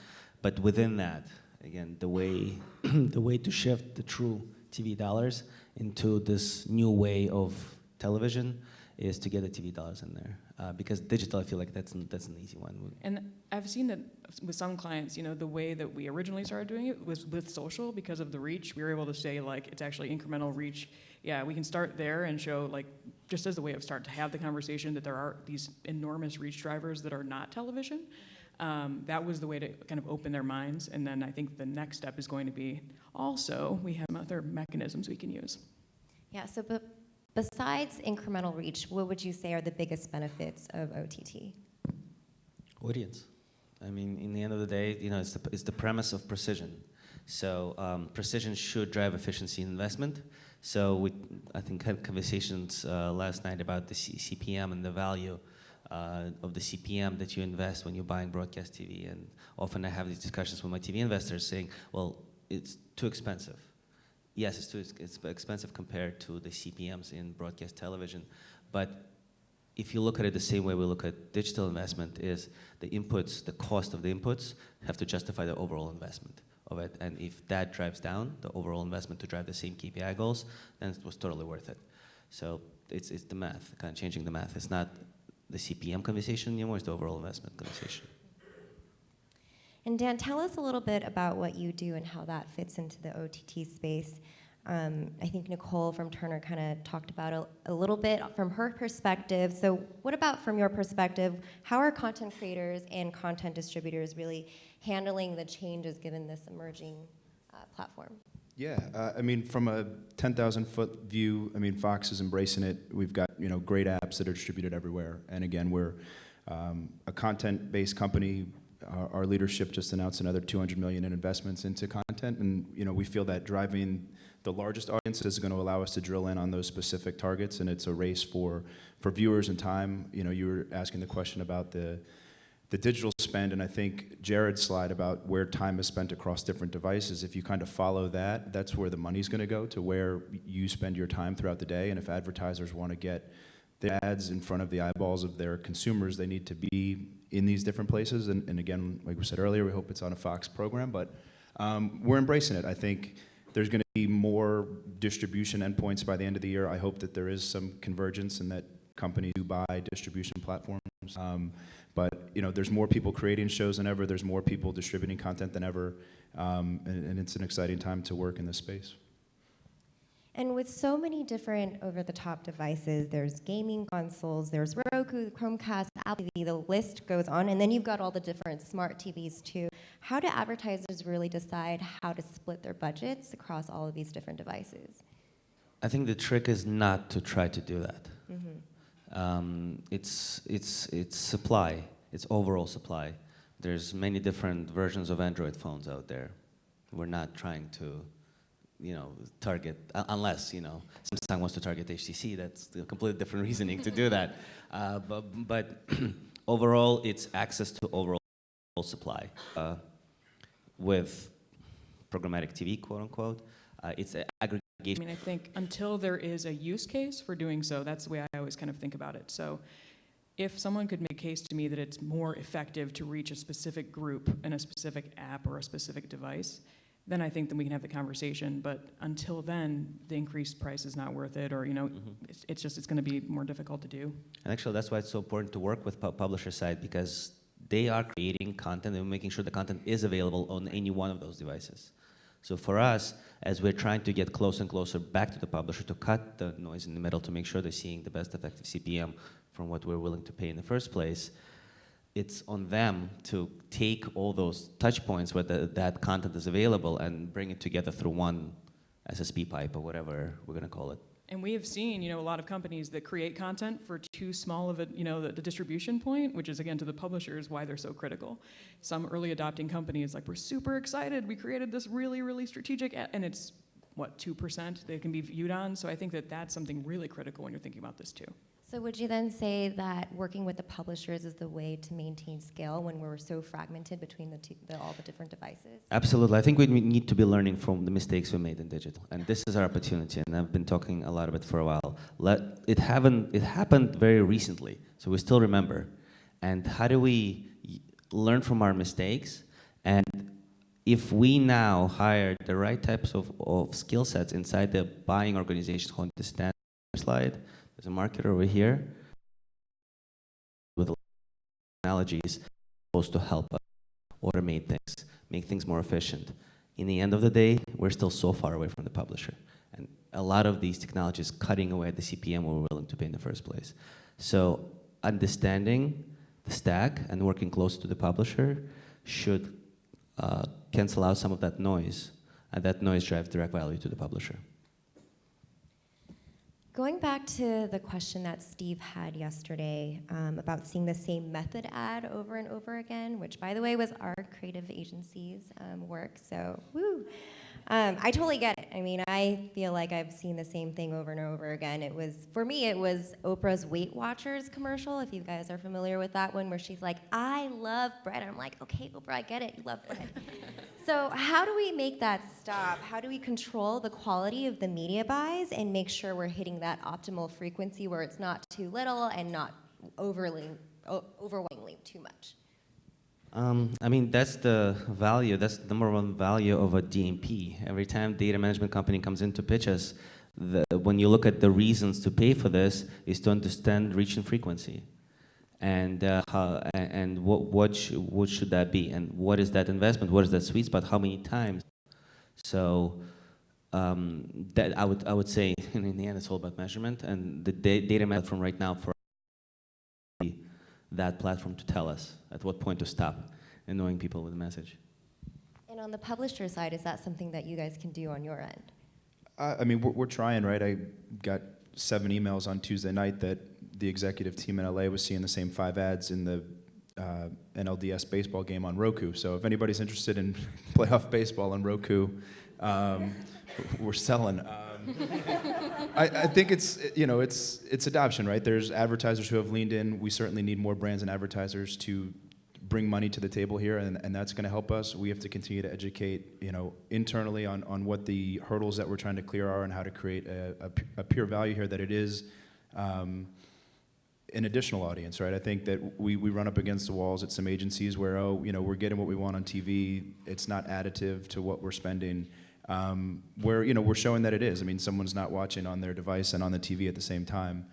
But within that, again, the way to shift the true TV dollars into this new way of television is to get the TV dollars in there. Because digital, I feel like that's an easy one. And I've seen that with some clients, you know, the way that we originally started doing it was with social because of the reach. We were able to say, like, it's actually incremental reach. Yeah, we can start there and show, like, just as a way of start to have the conversation that there are these enormous reach drivers that are not television. That was the way to kind of open their minds. And then I think the next step is going to be also, we have other mechanisms we can use. Yeah, so besides incremental reach, what would you say are the biggest benefits of OTT? Audience. I mean, in the end of the day, you know, it's the premise of precision. So precision should drive efficiency in investment. So I think had conversations last night about the CPM and the value of the CPM that you invest when you're buying broadcast TV. And often I have these discussions with my TV investors saying, well, it's too expensive. Yes, it's expensive compared to the CPMs in broadcast television, but if you look at it the same way we look at digital investment, is the inputs, the cost of the inputs have to justify the overall investment of it, and if that drives down the overall investment to drive the same KPI goals, then it was totally worth it. So it's the math, kind of changing the math. It's not the CPM conversation anymore, it's the overall investment conversation. And Dan, tell us a little bit about what you do and how that fits into the OTT space. I think Nicole from Turner kind of talked about a little bit from her perspective. So what about from your perspective, how are content creators and content distributors really handling the changes given this emerging platform? Yeah, I mean, from a 10,000-foot view, I mean, Fox is embracing it. We've got, you know, great apps that are distributed everywhere. And again, we're a content-based company. Our leadership just announced another $200 million in investments into content, and you know we feel that driving the largest audiences is going to allow us to drill in on those specific targets, and it's a race for viewers and time. You know, you were asking the question about the digital spend, and I think Jared's slide about where time is spent across different devices. If you kind of follow that, that's where the money's going to go, to where you spend your time throughout the day. And if advertisers want to get the ads in front of the eyeballs of their consumers, they need to be in these different places. And again, like we said earlier, we hope it's on a Fox program, but we're embracing it. I think there's going to be more distribution endpoints by the end of the year. I hope that there is some convergence and that companies do buy distribution platforms. But you know, there's more people creating shows than ever. There's more people distributing content than ever. And it's an exciting time to work in this space. And with so many different over-the-top devices, there's gaming consoles, there's Roku, Chromecast, Apple TV, the list goes on, and then you've got all the different smart TVs too. How do advertisers really decide how to split their budgets across all of these different devices? I think the trick is not to try to do that. Mm-hmm. It's supply, it's overall supply. There's many different versions of Android phones out there. We're not trying to, you know, target, unless, you know, Samsung wants to target HTC, that's a completely different reasoning to do that. But overall, it's access to overall supply. With programmatic TV, quote unquote, it's aggregation. I mean, I think until there is a use case for doing so, that's the way I always kind of think about it. So if someone could make a case to me that it's more effective to reach a specific group in a specific app or a specific device, then I think that we can have the conversation. But until then, the increased price is not worth it, or it's going to be more difficult to do. And actually, that's why it's so important to work with publisher side, because they are creating content and making sure the content is available on any one of those devices. So for us, as we're trying to get closer and closer back to the publisher to cut the noise in the middle to make sure they're seeing the best effective CPM from what we're willing to pay in the first place, it's on them to take all those touch points where that content is available and bring it together through one SSP pipe or whatever we're going to call it. And we have seen, a lot of companies that create content for too small of a, the distribution point, which is again to the publishers why they're so critical. Some early adopting companies, like, we're super excited, we created this really, really strategic, and it's, 2% they can be viewed on. So I think that that's something really critical when you're thinking about this too. So would you then say that working with the publishers is the way to maintain scale when we're so fragmented between all the different devices? Absolutely. I think we need to be learning from the mistakes we made in digital. And this is our opportunity, and I've been talking a lot about it for a while. It happened very recently, so we still remember. And how do we learn from our mistakes? And if we now hire the right types of skill sets inside the buying organization who understand slide, there's a marketer over here with analogies supposed to help us automate things, make things more efficient. In the end of the day, we're still so far away from the publisher. And a lot of these technologies cutting away at the CPM we were willing to pay in the first place. So understanding the stack and working close to the publisher should cancel out some of that noise, and that noise drives direct value to the publisher. Going back to the question that Steve had yesterday about seeing the same method ad over and over again, which, by the way, was our creative agency's work, so woo. I totally get it. I mean, I feel like I've seen the same thing over and over again. For me, it was Oprah's Weight Watchers commercial, if you guys are familiar with that one, where she's like, I love bread. And I'm like, okay, Oprah, I get it, you love bread. So how do we make that stop? How do we control the quality of the media buys and make sure we're hitting that optimal frequency where it's not too little and not overwhelmingly too much? I mean, that's the value, that's the number one value of a DMP. Every time data management company comes in to pitch us, when you look at the reasons to pay for this, is to understand reach and frequency. And what should that be? And what is that investment? What is that sweet spot? How many times? So that I would say, in the end, it's all about measurement. And the data platform right now for that platform to tell us at what point to stop annoying people with a message. And on the publisher side, is that something that you guys can do on your end? I mean, we're trying, right? I got 7 emails on Tuesday night that the executive team in LA was seeing the same 5 ads in the NLDS baseball game on Roku. So if anybody's interested in playoff baseball on Roku, we're selling. I think it's adoption, right? There's advertisers who have leaned in. We certainly need more brands and advertisers to bring money to the table here, and that's going to help us. We have to continue to educate, internally on what the hurdles that we're trying to clear are and how to create a pure value here, that it is an additional audience, right? I think that we run up against the walls at some agencies where, we're getting what we want on TV. It's not additive to what we're spending. Where we're showing that it is. I mean, someone's not watching on their device and on the TV at the same time.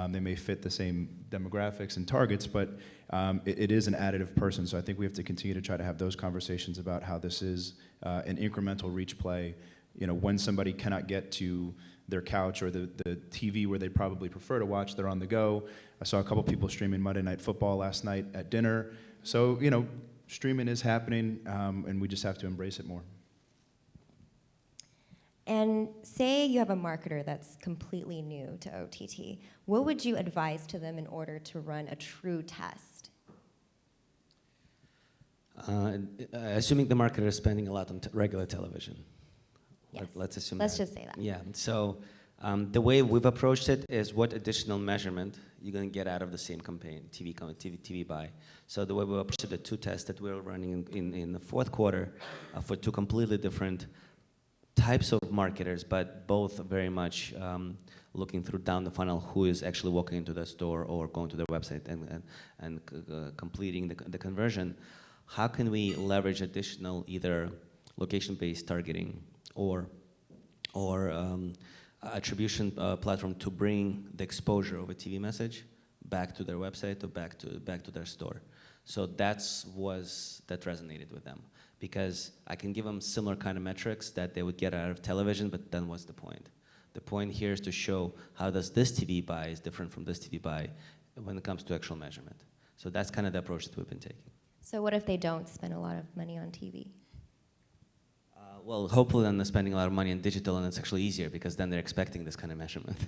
They may fit the same demographics and targets, but it is an additive person. So I think we have to continue to try to have those conversations about how this is an incremental reach play. When somebody cannot get to their couch or the TV where they probably prefer to watch, they're on the go. I saw a couple people streaming Monday Night Football last night at dinner. So streaming is happening, and we just have to embrace it more. And say you have a marketer that's completely new to OTT. What would you advise to them in order to run a true test? Assuming the marketer is spending a lot on regular television. Yes. Let's assume Let's that. just say that. Yeah, so the way we've approached it is what additional measurement you're going to get out of the same campaign, TV buy. So the way we approached it, the 2 tests that we're running in the fourth quarter for 2 completely different types of marketers, but both very much looking through down the funnel who is actually walking into the store or going to their website and completing the conversion. How can we leverage additional either location-based targeting or attribution platform to bring the exposure of a TV message back to their website or back to their store. So that resonated with them, because I can give them similar kind of metrics that they would get out of television, but then what's the point? The point here is to show how does this TV buy is different from this TV buy when it comes to actual measurement. So that's kind of the approach that we've been taking. So what if they don't spend a lot of money on TV? Well, hopefully then they're spending a lot of money on digital, and it's actually easier because then they're expecting this kind of measurement.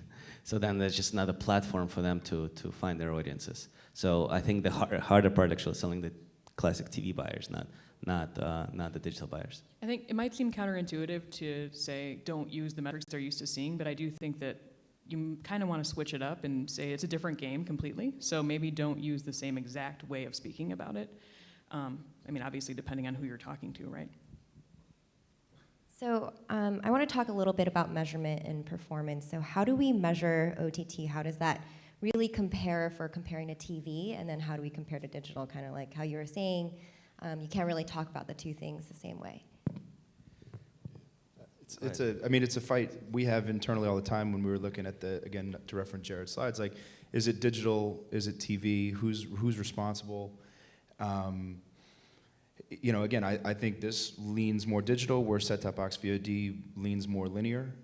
So then there's just another platform for them to find their audiences. So I think the harder part actually is selling the classic TV buyers, not the digital buyers. I think it might seem counterintuitive to say don't use the metrics they're used to seeing, but I do think that you kind of want to switch it up and say it's a different game completely. So maybe don't use the same exact way of speaking about it. I mean, obviously depending on who you're talking to, right? So I want to talk a little bit about measurement and performance. So how do we measure OTT? How does that really compare for comparing to TV? And then how do we compare to digital? Kind of like how you were saying, you can't really talk about the two things the same way. It's a fight we have internally all the time when we were looking at again, to reference Jared's slides, like, is it digital, is it TV, who's responsible? Again, I think this leans more digital, where set-top box VOD leans more linear.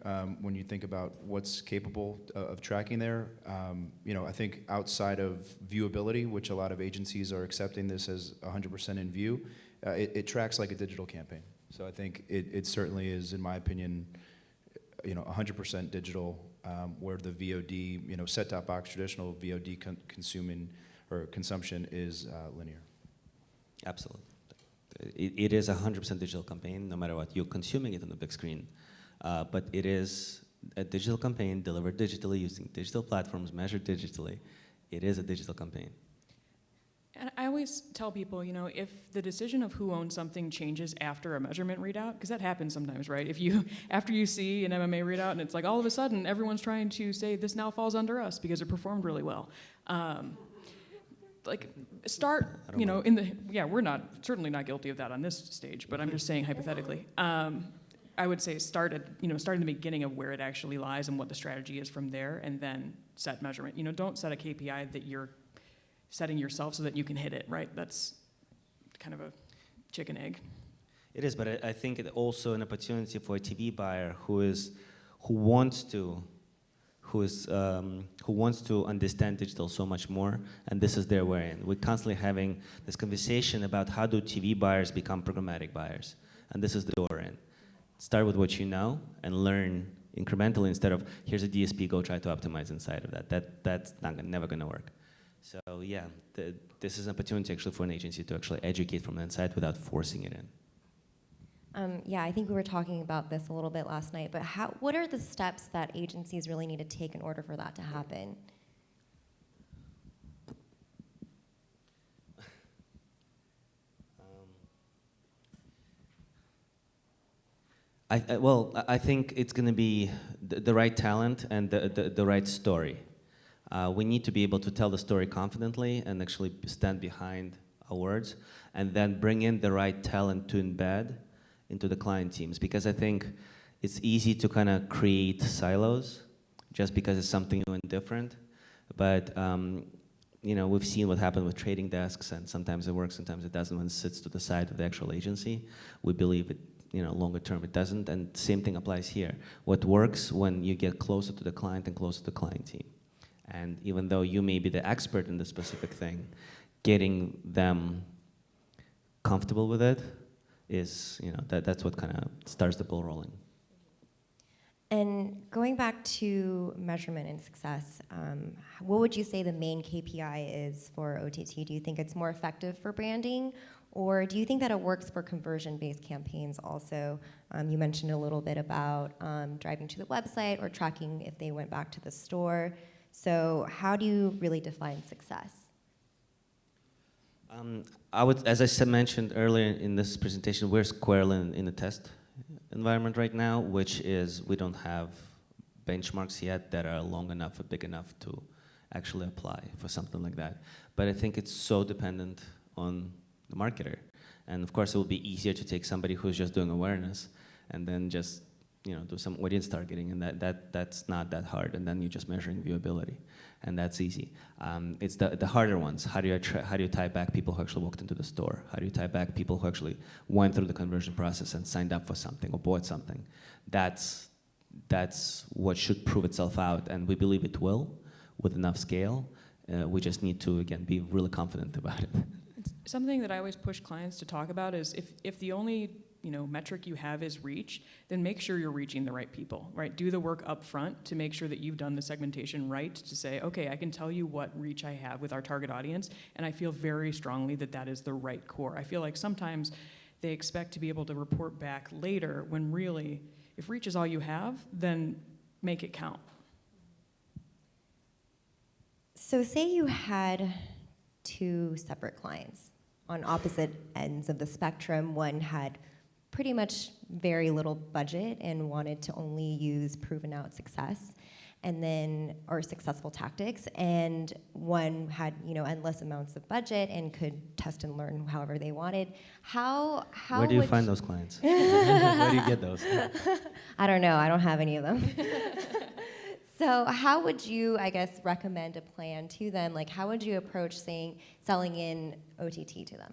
When you think about what's capable of tracking there, I think outside of viewability, which a lot of agencies are accepting this as 100% in view, it tracks like a digital campaign. So I think it certainly is, in my opinion, 100% digital, where the VOD, set-top box traditional VOD consumption is linear. Absolutely. It is a 100% digital campaign, no matter what. You're consuming it on the big screen. But it is a digital campaign delivered digitally using digital platforms, measured digitally. It is a digital campaign. And I always tell people, if the decision of who owns something changes after a measurement readout, because that happens sometimes, right? After you see an MMA readout and it's like all of a sudden everyone's trying to say this now falls under us because it performed really well. Start, we're certainly not guilty of that on this stage, but I'm just saying hypothetically. I would say start in the beginning of where it actually lies and what the strategy is from there, and then set measurement. Don't set a KPI that you're setting yourself so that you can hit it, right? That's kind of a chicken egg. It is, but I think it also an opportunity for a TV buyer who wants to understand digital so much more, and this is their way in. We're constantly having this conversation about how do TV buyers become programmatic buyers, and this is the door in. Start with what you know and learn incrementally instead of here's a DSP, go try to optimize inside of that. That's never going to work. So yeah, this is an opportunity actually for an agency to actually educate from the inside without forcing it in. I think we were talking about this a little bit last night, but what are the steps that agencies really need to take in order for that to happen? I think it's going to be the right talent and the right story. We need to be able to tell the story confidently and actually stand behind our words, and then bring in the right talent to embed into the client teams, because I think it's easy to kind of create silos just because it's something new and different. But we've seen what happened with trading desks, and sometimes it works, sometimes it doesn't when it sits to the side of the actual agency. We believe it, longer term it doesn't, and same thing applies here. What works when you get closer to the client and closer to the client team. And even though you may be the expert in the specific thing, getting them comfortable with it is, that's what kind of starts the ball rolling. And going back to measurement and success, what would you say the main KPI is for OTT? Do you think it's more effective for branding, or do you think that it works for conversion-based campaigns also? You mentioned a little bit about driving to the website or tracking if they went back to the store. So how do you really define success? As I mentioned earlier in this presentation, we're squarely in the test environment right now, which is we don't have benchmarks yet that are long enough or big enough to actually apply for something like that. But I think it's so dependent on the marketer. And of course, it will be easier to take somebody who's just doing awareness and then just do some audience targeting, and that's not that hard. And then you're just measuring viewability, and that's easy. It's the harder ones. How do you tie back people who actually walked into the store? How do you tie back people who actually went through the conversion process and signed up for something or bought something? That's what should prove itself out, and we believe it will with enough scale. We just need to, again, be really confident about it. Something that I always push clients to talk about is if the only metric you have is reach, then make sure you're reaching the right people, right? Do the work up front to make sure that you've done the segmentation right, to say, okay, I can tell you what reach I have with our target audience, and I feel very strongly that that is the right core. I feel like sometimes they expect to be able to report back later when really, if reach is all you have, then make it count. So say you had two separate clients on opposite ends of the spectrum. One had pretty much very little budget and wanted to only use proven out success or successful tactics, and one had endless amounts of budget and could test and learn however they wanted. How Where do you find those clients? Where do you get those? I don't know. I don't have any of them. So how would you, I guess, recommend a plan to them? Like, how would you approach selling in OTT to them?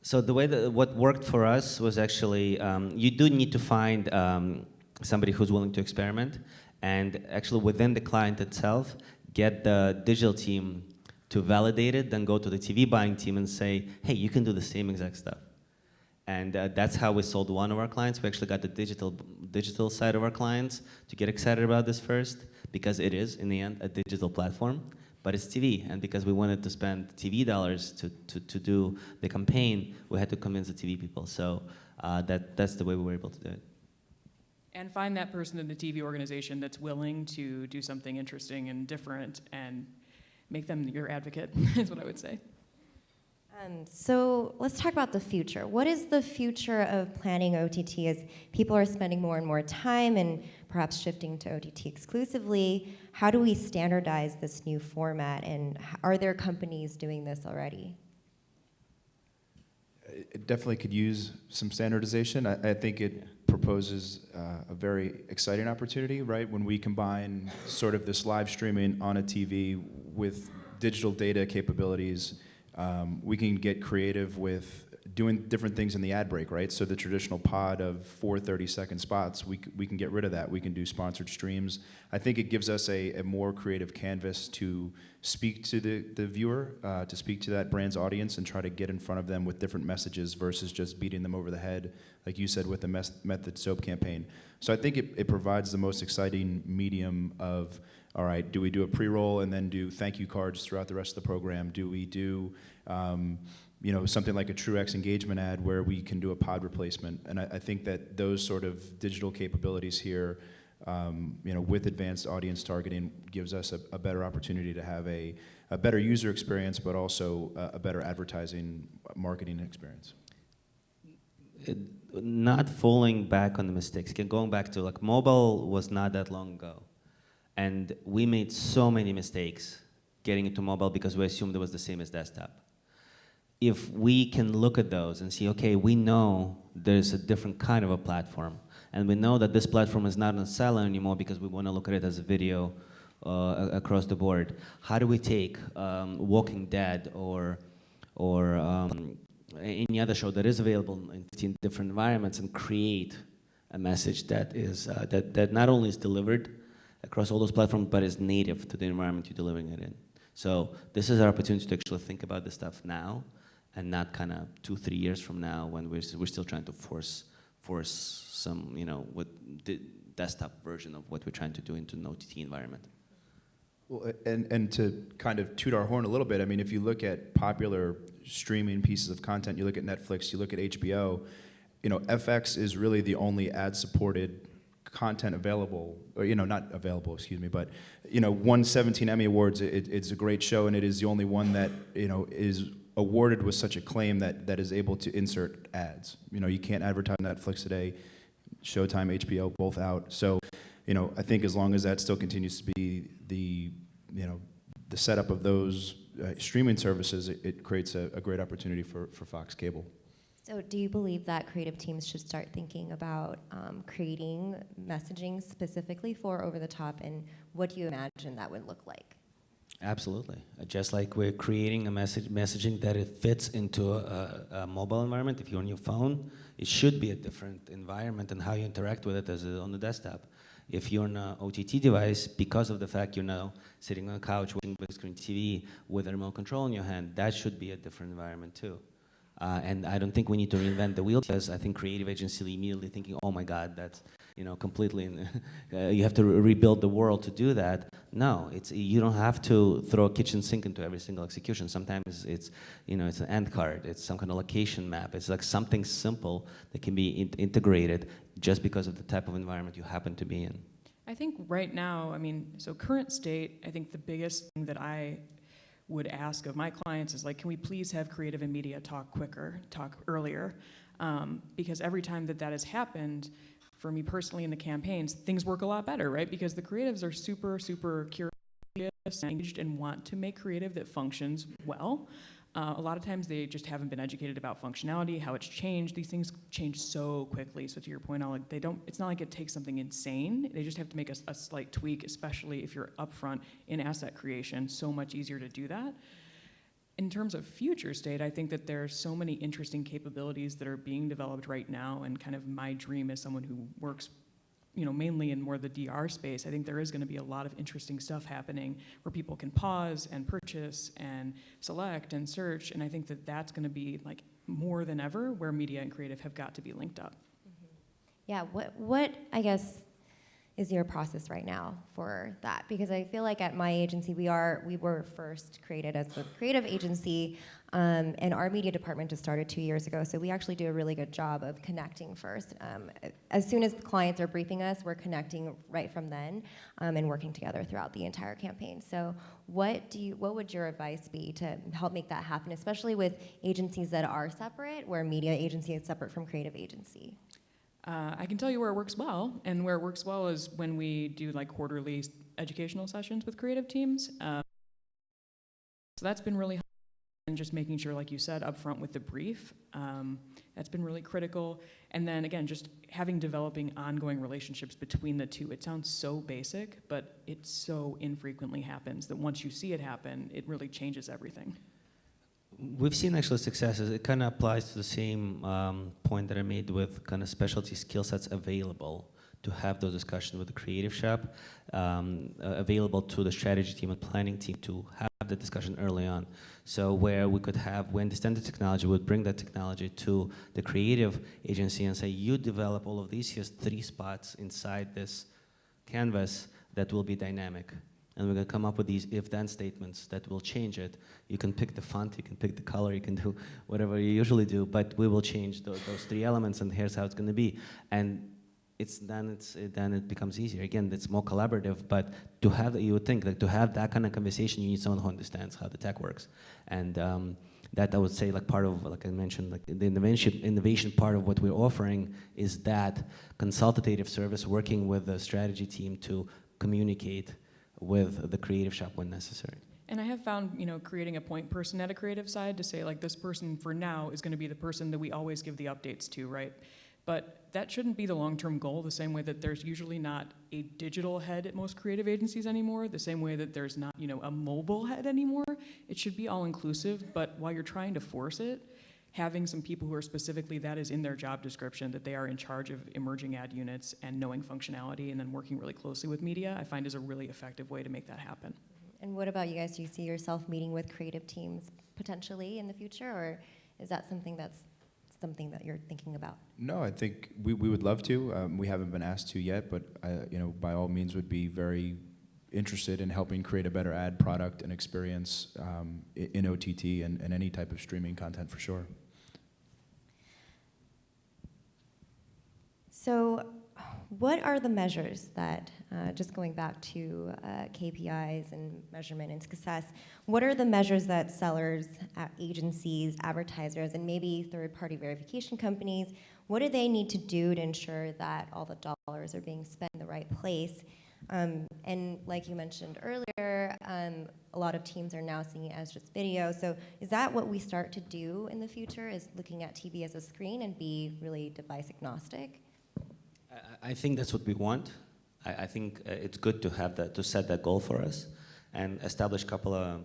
So the way what worked for us was actually, you do need to find somebody who's willing to experiment, and actually within the client itself, get the digital team to validate it, then go to the TV buying team and say, hey, you can do the same exact stuff. And that's how we sold one of our clients. We actually got the digital side of our clients to get excited about this first, because it is, in the end, a digital platform. But it's TV, and because we wanted to spend TV dollars to do the campaign, we had to convince the TV people. So that's the way we were able to do it. And find that person in the TV organization that's willing to do something interesting and different, and make them your advocate, is what I would say. So let's talk about the future. What is the future of planning OTT as people are spending more and more time and perhaps shifting to OTT exclusively? How do we standardize this new format, and are there companies doing this already? It definitely could use some standardization. I think it proposes a very exciting opportunity, right? When we combine sort of this live streaming on a TV with digital data capabilities, we can get creative with doing different things in the ad break, right? So the traditional pod of 4 30-second spots, we can get rid of that. We can do sponsored streams. I think it gives us a more creative canvas to speak to the viewer, to speak to that brand's audience and try to get in front of them with different messages versus just beating them over the head, like you said, with the Method Soap campaign. So I think it provides the most exciting medium of, all right, do we do a pre-roll and then do thank you cards throughout the rest of the program? Do we do something like a TrueX engagement ad where we can do a pod replacement? And I think that those sort of digital capabilities here, with advanced audience targeting, gives us a better opportunity to have a better user experience, but also a better advertising marketing experience. Not falling back on the mistakes. Again, going back to mobile was not that long ago. And we made so many mistakes getting into mobile because we assumed it was the same as desktop. If we can look at those and see, okay, we know there's a different kind of a platform, and we know that this platform is not on cellular anymore because we want to look at it as a video across the board. How do we take Walking Dead or any other show that is available in 15 different environments and create a message that is that not only is delivered across all those platforms, but is native to the environment you're delivering it in. So this is our opportunity to actually think about this stuff now, and not kind of 2-3 years from now when we're still trying to force some, with the desktop version of what we're trying to do into an OTT environment. Well, and to kind of toot our horn a little bit, I mean, if you look at popular streaming pieces of content, you look at Netflix, you look at HBO, FX is really the only ad-supported content available, or not available, excuse me, but won 17 Emmy Awards. It's a great show, and it is the only one that is awarded with such acclaim that is able to insert ads. You can't advertise Netflix today, Showtime, HBO, both out. So, I think as long as that still continues to be the setup of those streaming services, it creates a great opportunity for Fox Cable. So do you believe that creative teams should start thinking about creating messaging specifically for over-the-top, and what do you imagine that would look like? Absolutely. Just like we're creating a messaging that it fits into a mobile environment. If you're on your phone, it should be a different environment and how you interact with it as on the desktop. If you're on an OTT device, because of the fact you're now sitting on a couch watching big screen TV with a remote control in your hand, that should be a different environment too. And I don't think we need to reinvent the wheel, because I think creative agency immediately thinking, oh my God, that's completely, you have to rebuild the world to do that. No, you don't have to throw a kitchen sink into every single execution. Sometimes it's it's an end card, it's some kind of location map. It's like something simple that can be integrated just because of the type of environment you happen to be in. I think right now, so current state, I think the biggest thing that I would ask of my clients is like, can we please have creative and media talk quicker, talk earlier? Because every time that has happened, for me personally in the campaigns, things work a lot better, right? Because the creatives are super, super curious, engaged, and want to make creative that functions well. A lot of times they just haven't been educated about functionality, how it's changed. These things change so quickly. So to your point, Oleg, it's not like it takes something insane. They just have to make a slight tweak, especially if you're upfront in asset creation. So much easier to do that. In terms of future state, I think that there's so many interesting capabilities that are being developed right now, and kind of my dream as someone who works mainly in more the DR space, I think there is going to be a lot of interesting stuff happening where people can pause and purchase and select and search, and I think that that's going to be like more than ever where media and creative have got to be linked up. Yeah, what I guess is your process right now for that? Because I feel like at my agency we were first created as a creative agency, and our media department just started 2 years ago, so we actually do a really good job of connecting first. As soon as the clients are briefing us, we're connecting right from then, and working together throughout the entire campaign. So what would your advice be to help make that happen, especially with agencies that are separate, where media agency is separate from creative agency? I can tell you where it works well, and where it works well is when we do like quarterly educational sessions with creative teams. So that's been really helpful, and just making sure, like you said, upfront with the brief. That's been really critical. And then again, just developing ongoing relationships between the two. It sounds so basic, but it so infrequently happens that once you see it happen, it really changes everything. We've seen actually successes. It kind of applies to the same point that I made with kind of specialty skill sets available to have those discussions with the creative shop, available to the strategy team and planning team to have the discussion early on. So where we could have, we understand the technology, we would bring that technology to the creative agency and say, you develop all of these, here's 3 spots inside this canvas that will be dynamic. And we're going to come up with these if-then statements that will change it. You can pick the font, you can pick the color, you can do whatever you usually do, but we will change those 3 elements, and here's how it's going to be. And then it becomes easier. Again, it's more collaborative, but to have, you would think that to have that kind of conversation, you need someone who understands how the tech works. And that I would say, like part of, like I mentioned, like the innovation part of what we're offering is that consultative service, working with the strategy team to communicate with the creative shop when necessary. And I have found, creating a point person at a creative side to say, like, this person for now is going to be the person that we always give the updates to, right? But that shouldn't be the long-term goal, the same way that there's usually not a digital head at most creative agencies anymore, the same way that there's not, a mobile head anymore. It should be all-inclusive, but while you're trying to force it, having some people who are specifically, that is in their job description, that they are in charge of emerging ad units and knowing functionality and then working really closely with media, I find is a really effective way to make that happen. And what about you guys? Do you see yourself meeting with creative teams potentially in the future, or is that something that you're thinking about? No, I think we would love to. We haven't been asked to yet, but by all means would be very interested in helping create a better ad product and experience in OTT and any type of streaming content for sure. So what are the measures that, just going back to KPIs and measurement and success, what are the measures that sellers, agencies, advertisers, and maybe third-party verification companies, what do they need to do to ensure that all the dollars are being spent in the right place? And like you mentioned earlier, a lot of teams are now seeing it as just video. So is that what we start to do in the future, is looking at TV as a screen and be really device agnostic? I think that's what we want. I think it's good to have that, to set that goal for us and establish a couple of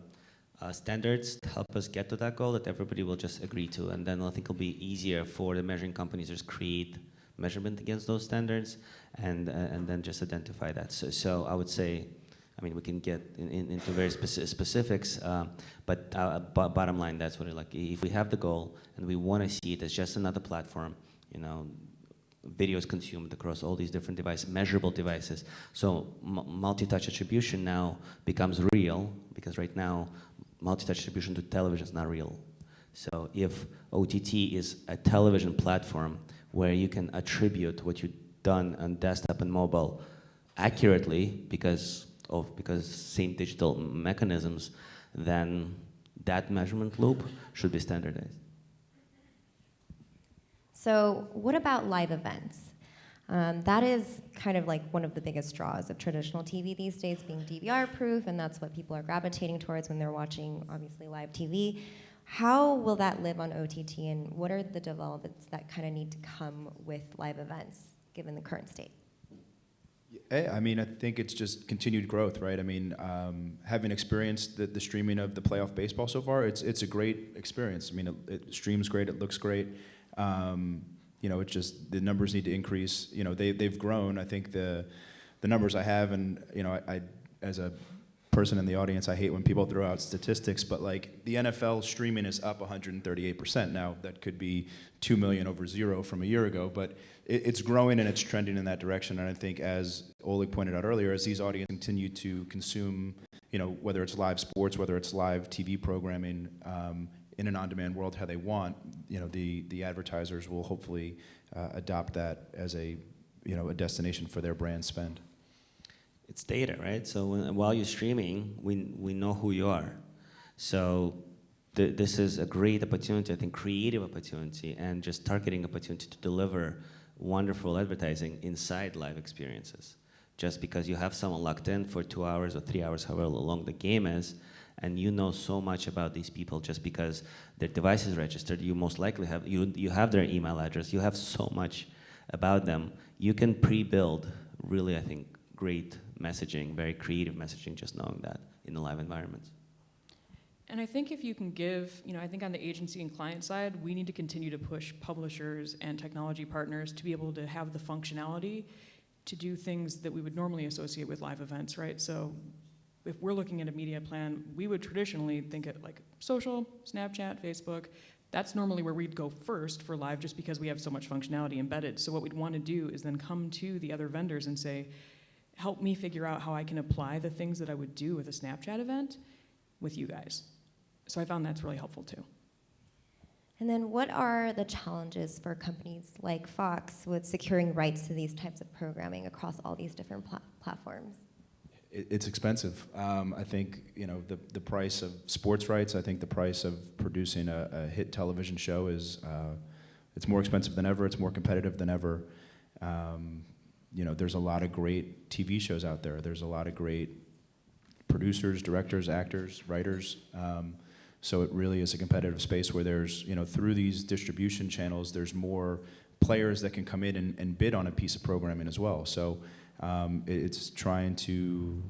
standards to help us get to that goal that everybody will just agree to. And then I think it'll be easier for the measuring companies to just create measurement against those standards and then just identify that. So I would say, I mean, we can get into very specifics, but bottom line, that's what it like. If we have the goal and we want to see it as just another platform, you know, video is consumed across all these different devices, measurable devices. So multi-touch attribution now becomes real, because right now multi-touch attribution to television is not real. So if OTT is a television platform where you can attribute what you've done on desktop and mobile accurately because same digital mechanisms, then that measurement loop should be standardized. So what about live events? That is kind of like one of the biggest draws of traditional TV these days, being DVR-proof, and that's what people are gravitating towards when they're watching, obviously, live TV. How will that live on OTT, and what are the developments that kind of need to come with live events, given the current state? I mean, I think it's just continued growth, right? I mean, having experienced the streaming of the playoff baseball so far, it's a great experience. I mean, it streams great, it looks great. You know, it's just the numbers need to increase. You know, they've grown. I think the numbers I have, and you know, I as a person in the audience, I hate when people throw out statistics, but like the NFL streaming is up 138%. Now that could be 2 million over 0 from a year ago, but it's growing and it's trending in that direction. And I think, as Oleg pointed out earlier, as these audiences continue to consume, you know, whether it's live sports, whether it's live TV programming, in an on-demand world how they want, you know, the advertisers will hopefully adopt that as a, you know, a destination for their brand spend. It's data, right? So while you're streaming, we know who you are. So this is a great opportunity, I think, creative opportunity, and just targeting opportunity to deliver wonderful advertising inside live experiences. Just because you have someone locked in for 2 hours or 3 hours, however long the game is, and you know so much about these people just because their device is registered, you most likely have, you have their email address, you have so much about them. You can pre-build really, I think, great messaging, very creative messaging, just knowing that in the live environments. And I think if you can give, you know, I think on the agency and client side, we need to continue to push publishers and technology partners to be able to have the functionality to do things that we would normally associate with live events, right? So if we're looking at a media plan, we would traditionally think of like social, Snapchat, Facebook. That's normally where we'd go first for live, just because we have so much functionality embedded. So what we'd want to do is then come to the other vendors and say, help me figure out how I can apply the things that I would do with a Snapchat event with you guys. So I found that's really helpful too. And then what are the challenges for companies like Fox with securing rights to these types of programming across all these different platforms? It's expensive. I think, you know, the price of sports rights, I think the price of producing a hit television show is, it's more expensive than ever, it's more competitive than ever. You know, there's a lot of great TV shows out there. There's a lot of great producers, directors, actors, writers. So it really is a competitive space where there's, you know, through these distribution channels, there's more players that can come in and bid on a piece of programming as well. So it's trying to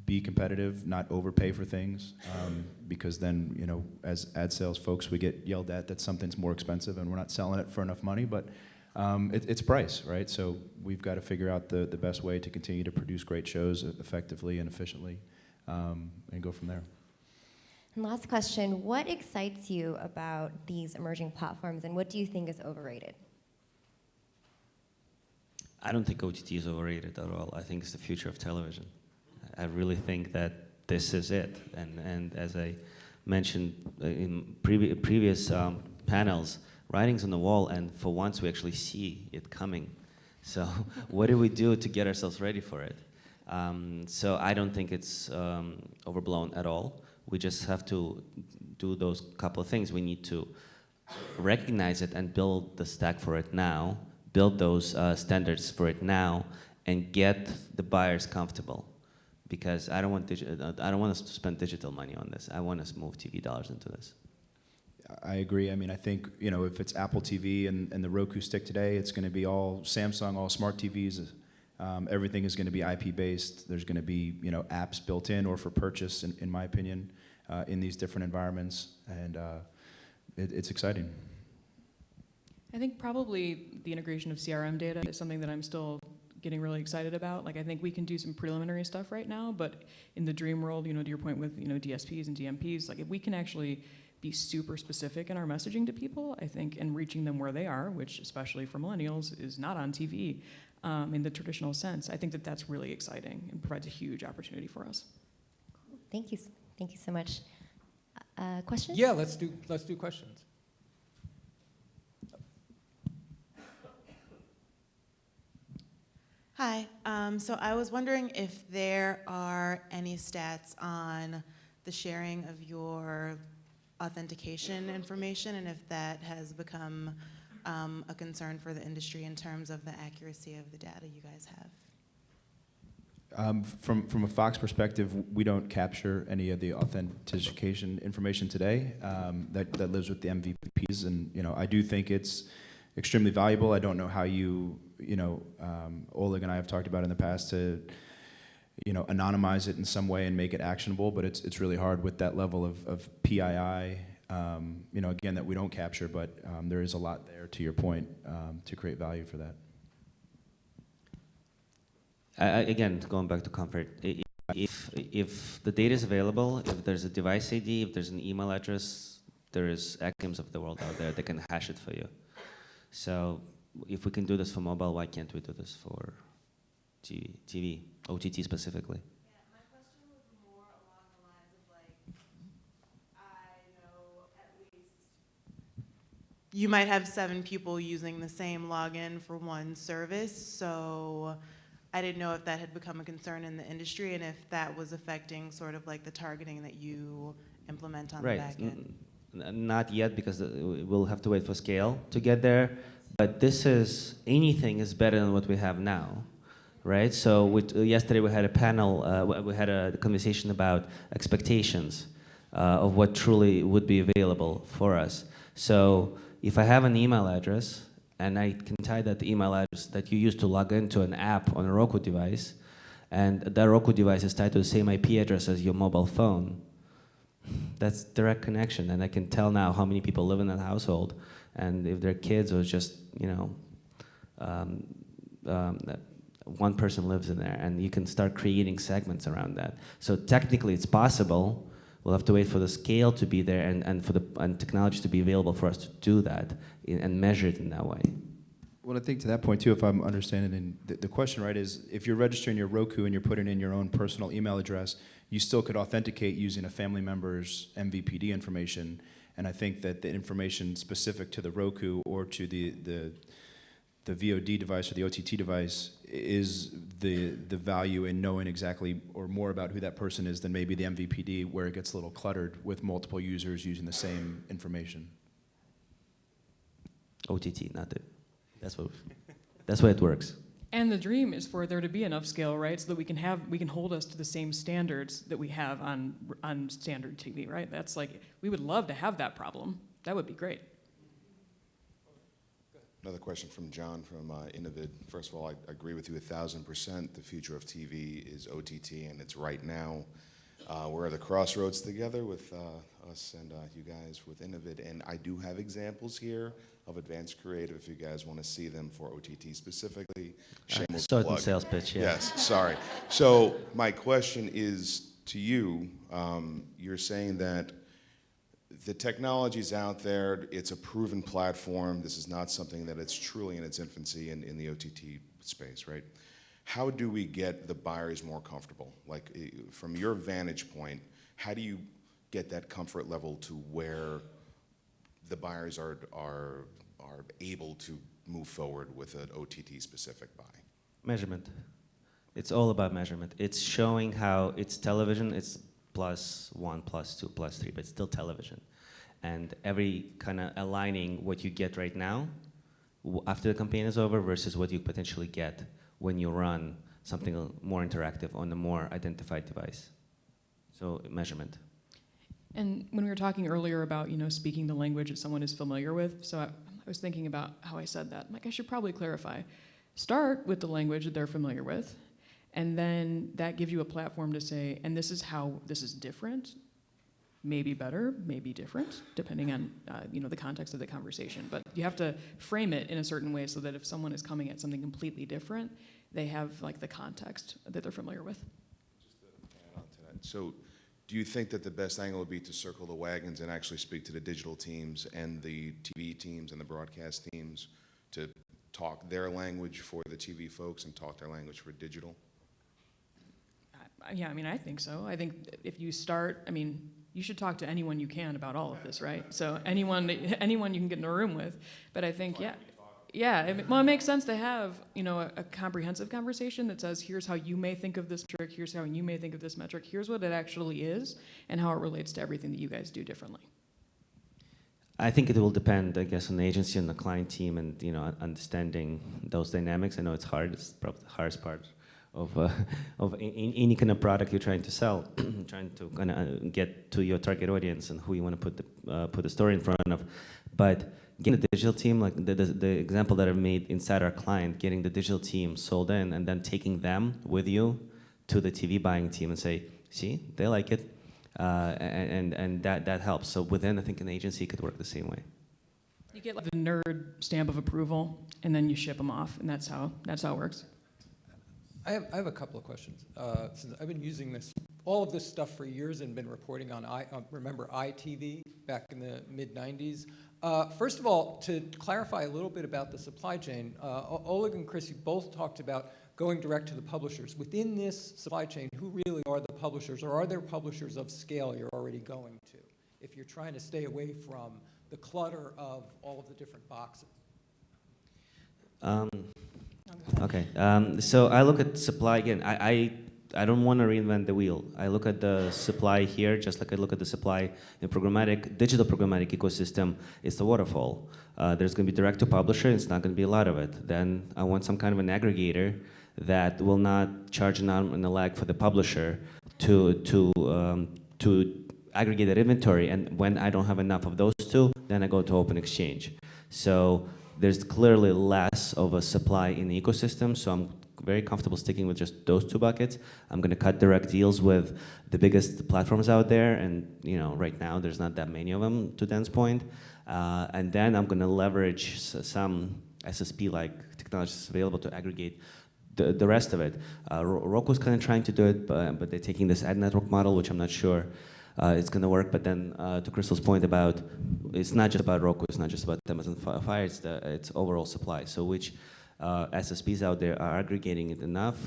be competitive, not overpay for things, because then, you know, as ad sales folks, we get yelled at that something's more expensive and we're not selling it for enough money, but it's price, right? So we've got to figure out the best way to continue to produce great shows effectively and efficiently, and go from there. And last question, what excites you about these emerging platforms, and what do you think is overrated? I don't think OTT is overrated at all. I think it's the future of television. I really think that this is it. And as I mentioned in previous panels, writing's on the wall, and for once we actually see it coming. So what do we do to get ourselves ready for it? So I don't think it's overblown at all. We just have to do those couple of things. We need to recognize it and build the stack for it now, build those standards for it now, and get the buyers comfortable. Because I don't want us to spend digital money on this. I want us to move TV dollars into this. I agree. I mean, I think, if it's Apple TV and the Roku stick today, it's going to be all Samsung, all smart TVs. Everything is going to be IP-based. There's going to be, apps built in or for purchase, in my opinion, in these different environments. And it's exciting. I think probably the integration of CRM data is something that I'm still getting really excited about. Like, I think we can do some preliminary stuff right now, but in the dream world, to your point with, DSPs and DMPs, like if we can actually be super specific in our messaging to people, I think, and reaching them where they are, which especially for millennials is not on TV in the traditional sense, I think that that's really exciting and provides a huge opportunity for us. Thank you so much. Questions? Yeah, let's do questions. Hi. So I was wondering if there are any stats on the sharing of your authentication information and if that has become a concern for the industry in terms of the accuracy of the data you guys have. From a Fox perspective, we don't capture any of the authentication information today that lives with the MVPs, and I do think it's extremely valuable. I don't know how Oleg and I have talked about in the past to anonymize it in some way and make it actionable, but it's really hard with that level of PII. Again, that we don't capture, but there is a lot there, to your point, to create value for that. Again, going back to comfort, if the data is available, if there's a device ID, if there's an email address, there is ACMs of the world out there that can hash it for you. So if we can do this for mobile, why can't we do this for TV, OTT specifically? Yeah, my question was more along the lines of I know at least you might have 7 people using the same login for one service, so I didn't know if that had become a concern in the industry and if that was affecting sort of the targeting that you implement on the back end. Not yet, because we'll have to wait for scale to get there. But anything is better than what we have now, right? So yesterday we had a panel, we had a conversation about expectations of what truly would be available for us. So if I have an email address, and I can tie that email address that you use to log into an app on a Roku device, and that Roku device is tied to the same IP address as your mobile phone, that's direct connection, and I can tell now how many people live in that household, and if they're kids or just, one person lives in there, and you can start creating segments around that. So technically it's possible. We'll have to wait for the scale to be there and for the technology to be available for us to do that and measure it in that way. Well, I think to that point too, if I'm understanding the question right, is if you're registering your Roku and you're putting in your own personal email address, you still could authenticate using a family member's MVPD information. And I think that the information specific to the Roku or to the VOD device or the OTT device is the value in knowing exactly or more about who that person is than maybe the MVPD, where it gets a little cluttered with multiple users using the same information. OTT, not the. That's why it works. And the dream is for there to be enough scale, right, so that we can hold us to the same standards that we have on standard TV, right? That's we would love to have that problem. That would be great. Another question from John from Innovid. First of all, I agree with you 1,000%. The future of TV is OTT, and it's right now. We're at the crossroads together with us and you guys with Innovid, and I do have examples here of advanced creative if you guys want to see them for OTT specifically. Shameless Certain plug. sales pitch, yeah. Yes, sorry. So my question is to you. You're saying that the technology's out there, it's a proven platform. This is not something that it's truly in its infancy in the OTT space, right? How do we get the buyers more comfortable? From your vantage point, how do you get that comfort level to where the buyers are able to move forward with an OTT specific buy? Measurement. It's all about measurement. It's showing how it's television, it's +1, +2, +3, but it's still television. And every kind of aligning what you get right now after the campaign is over versus what you potentially get when you run something more interactive on a more identified device. So measurement. And when we were talking earlier about, speaking the language that someone is familiar with, so I was thinking about how I said that. I'm like, I should probably clarify. Start with the language that they're familiar with, and then that gives you a platform to say, and this is how this is different, maybe better, maybe different, depending on the context of the conversation. But you have to frame it in a certain way so that if someone is coming at something completely different, they have like the context that they're familiar with. Just to add on to that. So do you think that the best angle would be to circle the wagons and actually speak to the digital teams and the TV teams and the broadcast teams to talk their language for the TV folks and talk their language for digital? Yeah, I think so. I think if you start, you should talk to anyone you can about all of this, right? So anyone you can get in a room with. But I think, it makes sense to have, a comprehensive conversation that says, here's how you may think of this metric, here's how you may think of this metric, here's what it actually is, and how it relates to everything that you guys do differently. I think it will depend, I guess, on the agency and the client team, and understanding those dynamics. I know it's hard. It's probably the hardest part of any kind of product you're trying to sell, trying to kind of get to your target audience and who you want to put the story in front of. But getting the digital team, like the example that I've made inside our client, getting the digital team sold in and then taking them with you to the TV buying team and say, see, they like it, and that helps. So within, I think an agency could work the same way. You get like the nerd stamp of approval, and then you ship them off, and that's how it works. I have a couple of questions. Since I've been using all of this stuff for years and been reporting on, remember ITV back in the mid-90s. First of all, to clarify a little bit about the supply chain, Oleg and Chris, you both talked about going direct to the publishers. Within this supply chain, who really are the publishers, or are there publishers of scale you're already going to, if you're trying to stay away from the clutter of all of the different boxes? Okay, so I look at supply again. I don't want to reinvent the wheel. I look at the supply here, just like I look at the supply in digital programmatic ecosystem. It's the waterfall. There's going to be direct to publisher. It's not going to be a lot of it. Then I want some kind of an aggregator that will not charge an arm and a leg for the publisher to aggregate that inventory. And when I don't have enough of those two, then I go to open exchange. So there's clearly less of a supply in the ecosystem, so I'm very comfortable sticking with just those two buckets. I'm going to cut direct deals with the biggest platforms out there, and right now there's not that many of them, to Dan's point. And then I'm going to leverage some SSP-like technologies available to aggregate the rest of it. Roku's kind of trying to do it, but they're taking this ad network model, which I'm not sure it's going to work. But then to Crystal's point about, it's not just about Roku, it's not just about Amazon Fire, it's overall supply. So which SSPs out there are aggregating it enough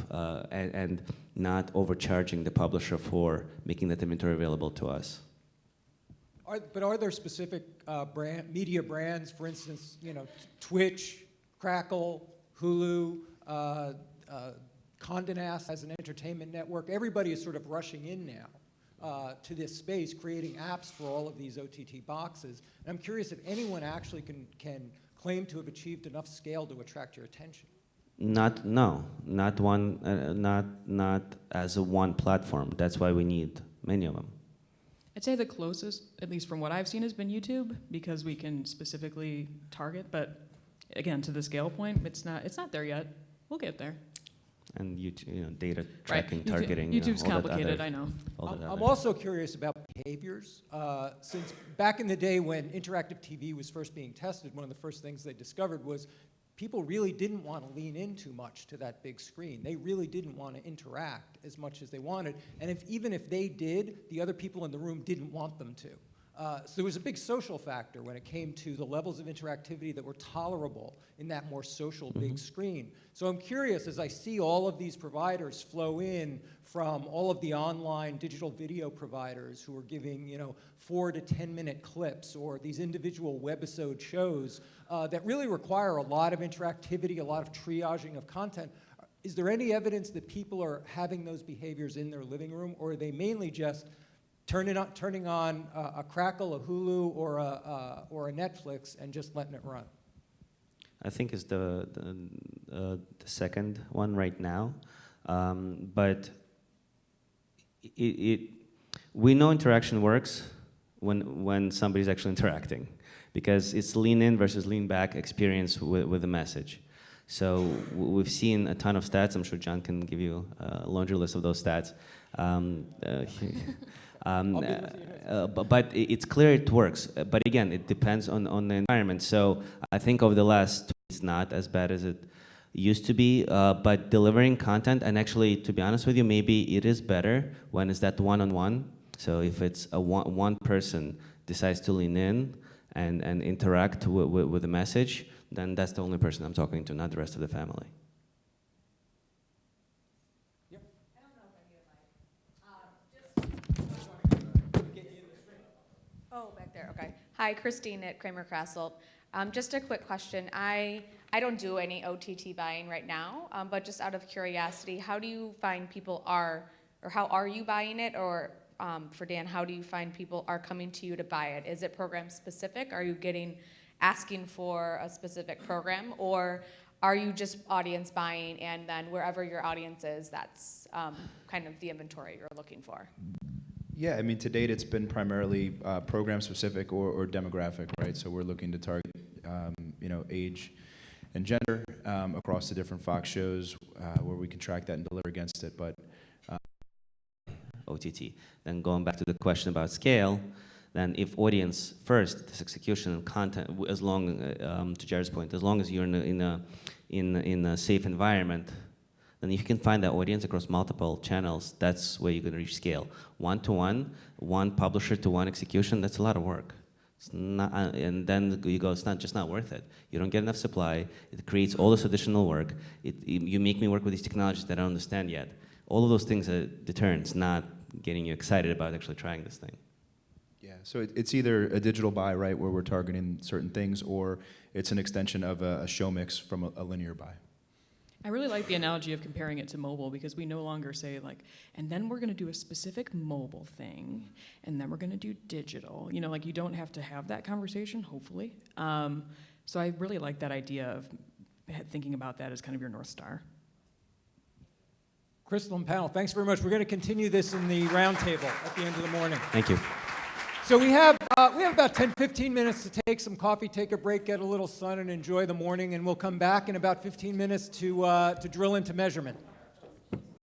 and not overcharging the publisher for making that inventory available to us. But are there specific media brands, for instance, Twitch, Crackle, Hulu, Condé Nast as an entertainment network? Everybody is sort of rushing in now to this space, creating apps for all of these OTT boxes. And I'm curious if anyone actually can claim to have achieved enough scale to attract your attention. Not as a one platform. That's why we need many of them. I'd say the closest, at least from what I've seen, has been YouTube, because we can specifically target. But again, to the scale point, it's not there yet. We'll get there. And data tracking, Right. targeting. YouTube's all that complicated, other- I know. all that I'm other- also curious about behaviors. Since back in the day when interactive TV was first being tested, one of the first things they discovered was people really didn't want to lean in too much to that big screen. They really didn't want to interact as much as they wanted. And even if they did, the other people in the room didn't want them to. So there was a big social factor when it came to the levels of interactivity that were tolerable in that more social big screen. So I'm curious, as I see all of these providers flow in from all of the online digital video providers who are giving 4 to 10 minute clips, or these individual webisode shows that really require a lot of interactivity, a lot of triaging of content, is there any evidence that people are having those behaviors in their living room, or are they mainly just turning on a Crackle, a Hulu, or a Netflix and just letting it run? I think it's the second one right now, but we know interaction works when somebody's actually interacting, because it's lean in versus lean back experience with the message. So we've seen a ton of stats. I'm sure John can give you a laundry list of those stats. But it's clear it works. But again, it depends on the environment. So I think over the last, it's not as bad as it used to be. But delivering content, and actually, to be honest with you, maybe it is better when it's that one-on-one. So if it's a one person decides to lean in and interact with the message, then that's the only person I'm talking to, not the rest of the family. Oh, back there, okay. Hi, Christine at Kramer Krasselt. Just a quick question. I don't do any OTT buying right now, but just out of curiosity, how do you find people are, or how are you buying it? Or for Dan, how do you find people are coming to you to buy it? Is it program specific? Are you asking for a specific program, or are you just audience buying, and then wherever your audience is, that's kind of the inventory you're looking for? Yeah, I mean, to date, it's been primarily program-specific or demographic, right? So we're looking to target, age and gender across the different Fox shows where we can track that and deliver against it. But OTT. Then going back to the question about scale, then if audience first, this execution and content, as long to Jared's point, as long as you're in a safe environment, then if you can find that audience across multiple channels, that's where you're going to reach scale. One-to-one, one publisher to one execution, that's a lot of work. It's not, and then you go, it's not worth it. You don't get enough supply. It creates all this additional work. You make me work with these technologies that I don't understand yet. All of those things are deterrents, not getting you excited about actually trying this thing. yeah, so it's either a digital buy, right, where we're targeting certain things, or it's an extension of a show mix from a linear buy. I really like the analogy of comparing it to mobile, because we no longer say and then we're gonna do a specific mobile thing, and then we're gonna do digital. You don't have to have that conversation, hopefully. So I really like that idea of thinking about that as kind of your North Star. Crystal and panel, thanks very much. We're going to continue this in the roundtable at the end of the morning. Thank you. So we have about 10, 15 minutes to take some coffee, take a break, get a little sun, and enjoy the morning. And we'll come back in about 15 minutes to drill into measurement.